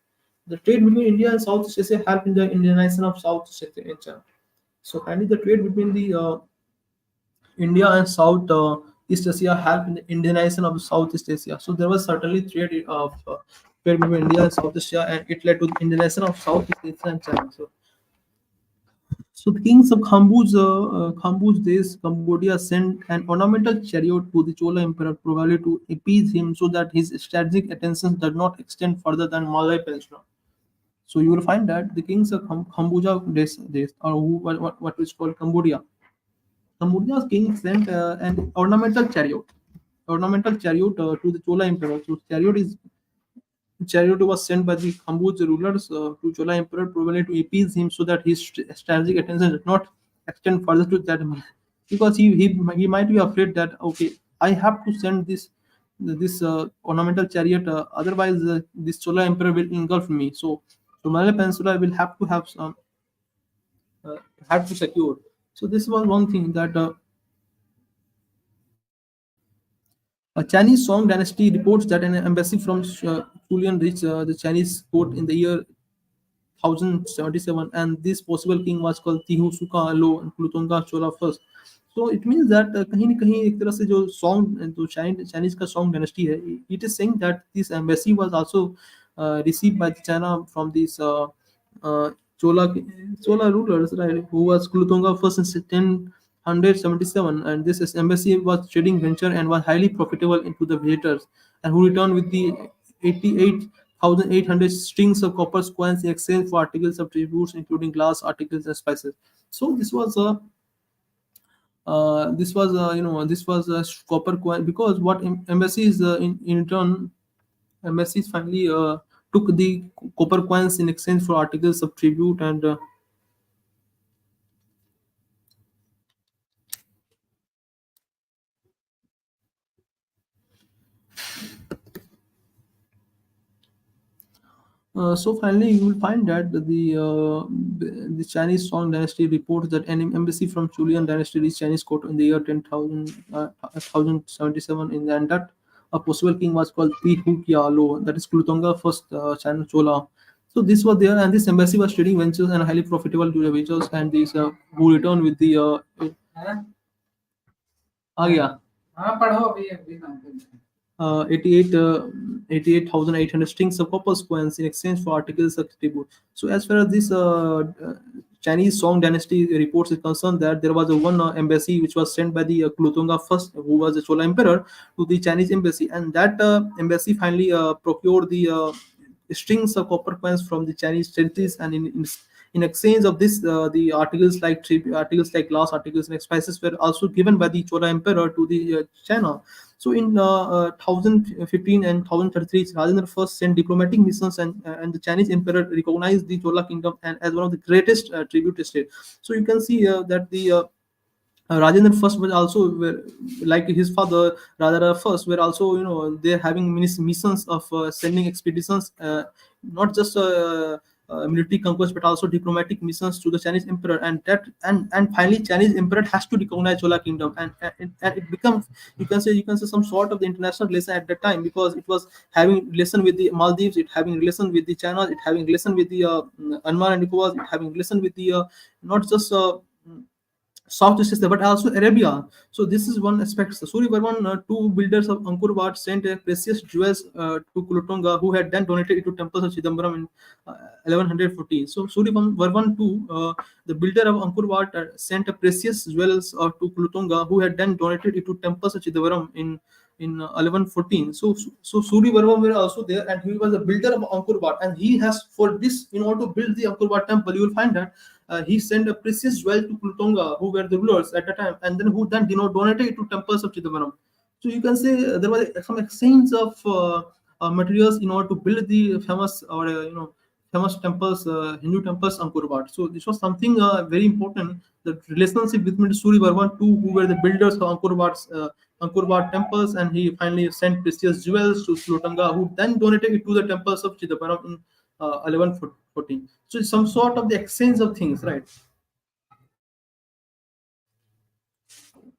Speaker 1: The trade between India and Southeast Asia helped in the Indianization of Southeast Asia. So, finally, the trade between the India and South East Asia helped in the Indianization of Southeast Asia. So there was certainly trade of trade between India and South Asia, and it led to the Indianization of Southeast Asia and China. So the kings of Kambuj days, Cambodia sent an ornamental chariot to the Chola emperor, probably to appease him, so that his strategic attention does not extend further than Malay Peninsula. So you will find that the kings of Kambuja days or what is called Cambodia. Cambodia's king sent an ornamental chariot to the Chola emperor. So chariot was sent by the Kambuj rulers to Chola emperor probably to appease him so that his strategic attention did not extend further to that man. Because he might be afraid that okay, I have to send this ornamental chariot, otherwise this Chola emperor will engulf me. So Malay Peninsula will uh, have to secure. So this was one thing that a Chinese Song dynasty reports that an embassy from Julian reached the Chinese court in the year 1077, and this possible king was called Tihusuka Lo and Plutonga Chola first. So it means that कहीं न कहीं एक तरह से जो song जो Chinese का song dynasty है, it is saying that this embassy was also received by China from these uh, Chola Chola rulers, right, who was Kulothonga first in 1077, and this embassy was trading venture and was highly profitable into the visitors, and who returned with the 88,800 strings of copper coins in exchange for articles of tributes, including glass articles and spices. So this was a copper coin because what embassies in turn embassies finally took the copper coins in exchange for articles of tribute and so finally, you will find that the Chinese Song dynasty reports that an embassy from Julian dynasty reached Chinese court in the year 10,077 in and that a possible king was called Pihukyalo, that is Klutonga first China Chola. So this was there, and this embassy was trading ventures and highly profitable to the ventures, and these who returned with the आ गया हाँ पढ़ो अभी नाम पे 88 88,800 strings of copper coins in exchange for articles of tribute. So as far as this Chinese Song dynasty reports is concerned, that there was a one embassy which was sent by the Kulothunga first, who was the Chola emperor, to the Chinese embassy, and that embassy finally procured the strings of copper coins from the Chinese treasuries, and in exchange of this, the articles like glass, articles like spices were also given by the Chola emperor to the China. So in 1015 and 1033, Rajendra first sent diplomatic missions, and the Chinese emperor recognized the Chola kingdom and as one of the greatest tribute state. So you can see that the Rajendra first was also like his father Rajara first were also, they're having missions of sending expeditions, not just military conquest but also diplomatic missions to the Chinese emperor, and finally Chinese emperor has to recognize Chola kingdom, and it becomes, you can say some sort of the international relation at that time, because it was having relation with the Maldives, it having relation with the China, it having relation with the Andaman and Nicobar, it having relation with the not just Southeast Asia, but also Arabia. So this is one aspect. So Suryavarman, two builders of Angkor Wat, sent precious jewels to Kulotonga, who had then donated it to temples of Chidambaram in 1114. So Suryavarman II, the builder of Angkor Wat, sent precious jewels to Kulotonga, who had then donated it to temples of Chidambaram in 1114. So Suryavarman were also there, and he was a builder of Angkor Wat, and he has, for this, in order to build the Angkor Wat temple, you will find that he sent a precious jewel to Kultonga, who were the rulers at the time, and then who then donated it to temples of Chidambaram. So you can say there was some exchange of materials in order to build the famous, or famous temples, Hindu temples, Angkor Wat. So this was something very important. The relationship between Suri Varman II, who were the builders of Angkor Wat temples, and he finally sent precious jewels to Kultonga, who then donated it to the temples of Chidambaram in 1114. So it's some sort of the exchange of things, right?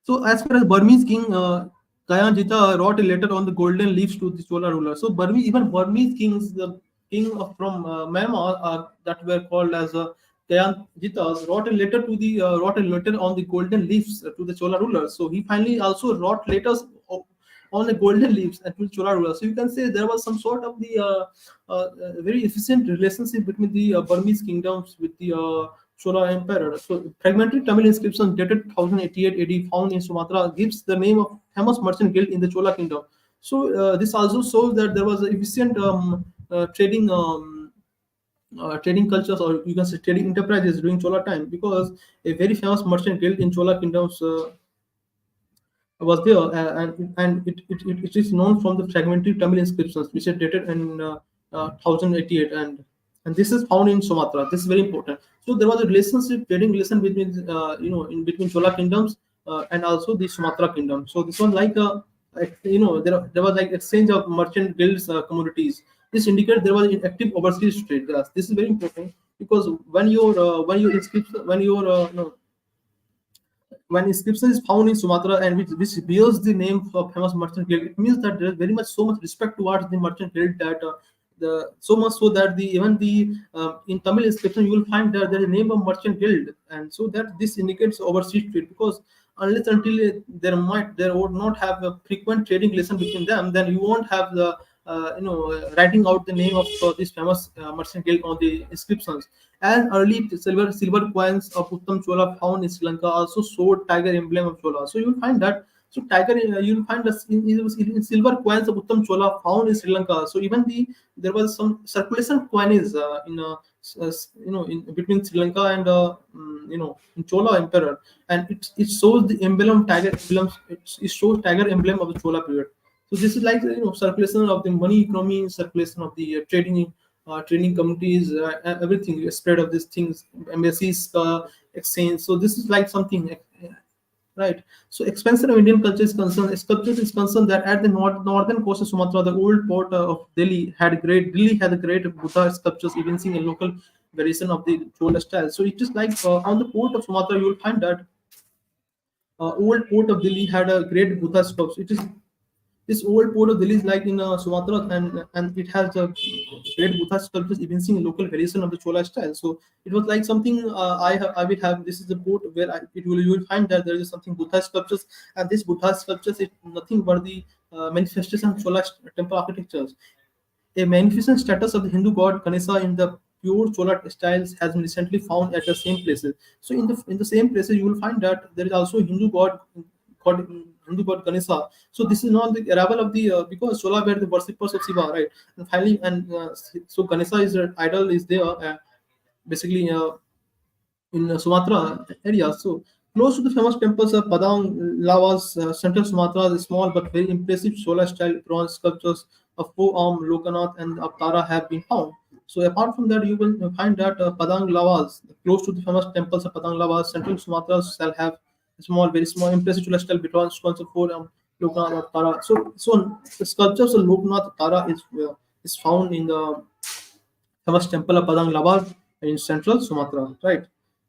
Speaker 1: So as far as Burmese king Kayanjita wrote a letter on the golden leaves to the Chola ruler. So Burmese kings, the king from Myanmar, that were called as Kayanjitas, wrote a letter on the golden leaves to the Chola ruler. So he finally also wrote letters on the golden leaves and to Chola ruler. So you can say there was some sort of the very efficient relationship between the Burmese kingdoms with the Chola Emperor. So fragmentary Tamil inscription dated 1088 AD found in Sumatra gives the name of famous merchant guild in the Chola kingdom. So this also shows that there was efficient trading cultures, or you can say trading enterprises during Chola time, because a very famous merchant guild in Chola kingdoms was there, and it is known from the fragmentary Tamil inscriptions, which are dated in 1088, and this is found in Sumatra. This is very important. So there was a trading relation between in between Chola kingdoms and also the Sumatra kingdom. So this was like there was like exchange of merchant guilds communities. This indicates there was an active overseas trade. Yes, this is very important, because when inscription is found in Sumatra, and which bears the name of famous merchant guild, it means that there is very much so much respect towards the merchant guild, that the so much so that the even the in Tamil inscription you will find that there is a name of merchant guild, and so that this indicates overseas trade, because unless until there would not have a frequent trading relation between them, then you won't have the writing out the name of this famous merchant guild on the inscriptions. And early silver coins of Uttam Chola found in Sri Lanka also showed tiger emblem of Chola. So you'll find that. So tiger, you'll find that in silver coins of Uttam Chola found in Sri Lanka. So even there was some circulation coinage in between Sri Lanka and in Chola emperor, and it shows the emblem tiger emblem. It shows tiger emblem of the Chola period. So this is like circulation of the money economy, circulation of the training communities, everything, spread of these things, embassies, exchange. So this is like something, right? So expansion of Indian culture is concerned. Sculpture is concerned that at the northern coast of Sumatra, the old port of Delhi had a great Buddha sculptures, evincing a local variation of the Chola style. So it is like on the port of Sumatra, you will find that old port of Delhi had a great Buddha sculpture. This old port of Delhi is like in Sumatra, and it has the great Buddha sculptures evincing a local variation of the Chola style. So it was like something I will have. This is the port where you will find that there is something Buddha sculptures, and this Buddha sculptures is nothing but the manifestation of Chola temple architectures. A magnificent status of the Hindu god Ganesha in the pure Chola styles has been recently found at the same places. So in the same places you will find that there is also god Hindu god Ganesha. So this is not the arrival of the because Chola were the worshippers of Shiva, right? And finally, so Ganesha is idol is there. Basically in Sumatra area. So close to the famous temples of Padang, Lavas, central Sumatra, the small but very impressive Chola style bronze sculptures of four-arm Lokanath and Aptara have been found. So apart from that, you will find that Padang Lavas, close to the famous temples of Padang Lavas, central Sumatra shall have small, very small, impressive Chola style bronze sculptures of four-arm Lokanath Aptara. So the sculptures of Lokanath Aptara is found in the famous temple of Padang Labar in central Sumatra, right?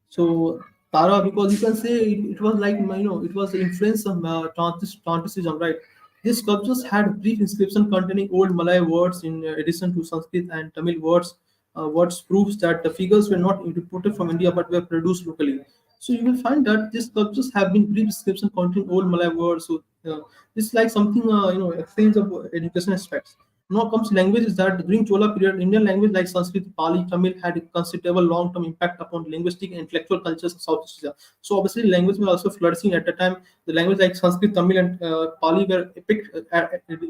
Speaker 1: So Tara, because you can say it was like it was the influence of Tantricism, right? These sculptures had brief inscription containing old Malay words in addition to Sanskrit and Tamil words. Words proves that the figures were not imported from India but were produced locally. So you will find that these sculptures have been brief description containing old Malay words. So it's like something exchange of education aspects. Now comes languages that during Chola period, Indian language like Sanskrit, Pali, Tamil had a considerable long-term impact upon linguistic and intellectual cultures of Southeast Asia. So obviously, language was also flourishing at the time. The language like Sanskrit, Tamil, and Pali were epic,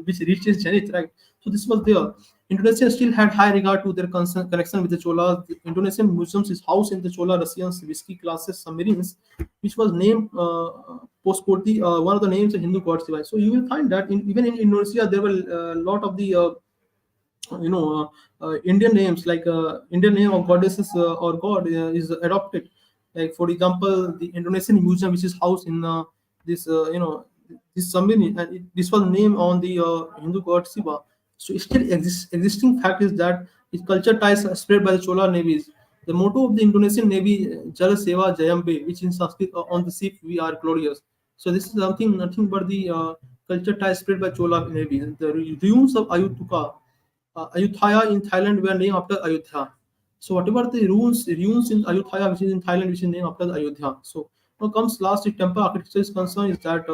Speaker 1: which reached its zenith, right? So this was there. Indonesia still had high regard to their connection with the Cholas. The Indonesian museums is housed in the Chola Russians whiskey classes submarines, which was named postcorti, one of the names of Hindu gods. So you will find that even in Indonesia there were a lot of the Indian names like Indian name of goddesses or god is adopted. Like for example, the Indonesian museum, which is housed in this this Samini, and this was named on the Hindu god Shiva. So it still existing fact is that its culture ties are spread by the Chola navies. The motto of the Indonesian Navy, Jal Seva Jayambe, which in Sanskrit on the ship we are glorious. So this is something nothing but the culture ties spread by Chola Navy. The ruins of Ayutthaya in Thailand were named after Ayodhya. So whatever the ruins in Ayutthaya, which is in Thailand, which is named after the Ayodhya. So now comes last, the temple architecture is concerned is that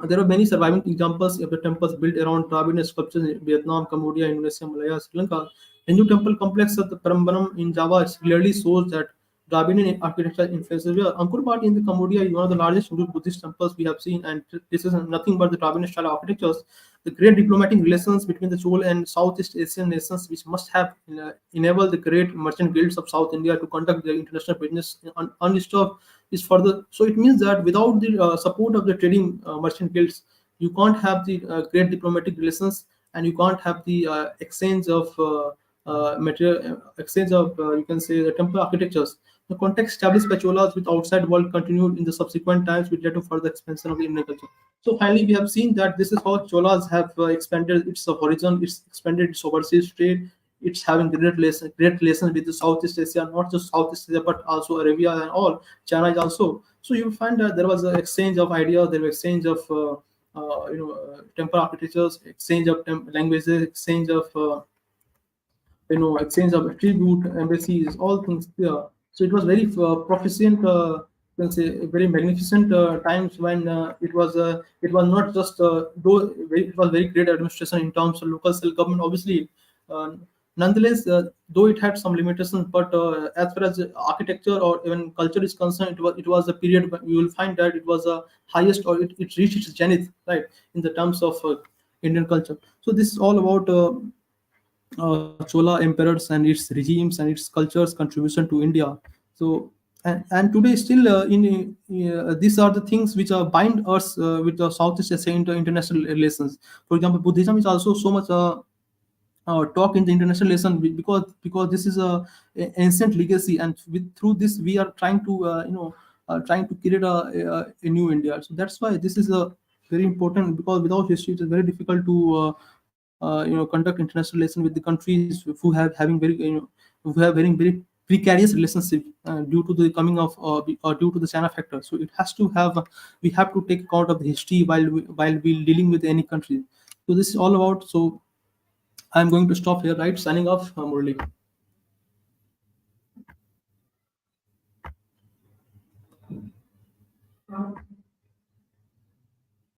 Speaker 1: there are many surviving examples of the temples built around Dravidian sculptures in Vietnam, Cambodia, Indonesia, Malaya, Sri Lanka. Hindu temple complex at the Parambaram in Java clearly shows that Dravidian architecture influences were. Angkor Wat in the Cambodia is one of the largest Hindu Buddhist temples we have seen, and this is nothing but the Dravidian style architectures. The great diplomatic relations between the Chol and Southeast Asian nations, which must have enabled the great merchant guilds of South India to conduct their international business undisturbed, is further. So it means that without the support of the trading merchant guilds, you can't have the great diplomatic relations, and you can't have the exchange of material, exchange of you can say the temple architectures. The context established by Cholas with outside world continued in the subsequent times, which led to further expansion of the Indian culture. So finally, we have seen that this is how Cholas have expanded its horizon, it's expanded its overseas trade. It's having great relations with the Southeast Asia, not just Southeast Asia, but also Arabia and all. China is also. So you will find that there was an exchange of ideas, there was exchange of temple architectures, exchange of languages, exchange of exchange of tribute, embassies, all things there. So it was very proficient, you can say very magnificent times when it was not just though it was very great administration in terms of local self government, obviously. uh, Nonetheless, though it had some limitations, but as far as architecture or even culture is concerned, it was a period when you will find that it was a highest, or it reached its zenith, right, in the terms of Indian culture. So this is all about Chola emperors and its regimes and its culture's contribution to India. So and today still these are the things which are bind us with the Southeast Asia international relations. For example, Buddhism is also so much talk in the international relation because this is a ancient legacy, and through this we are trying to trying to create a new India. So that's why this is a very important, because without history it is very difficult to conduct international relation with the countries who have having very who have very precarious relationship due to the coming of or due to the China factor. So it has to have, we have to take account of the history while we dealing with any country. So this is all about. So I'm going to stop here, right? Signing off, Murali.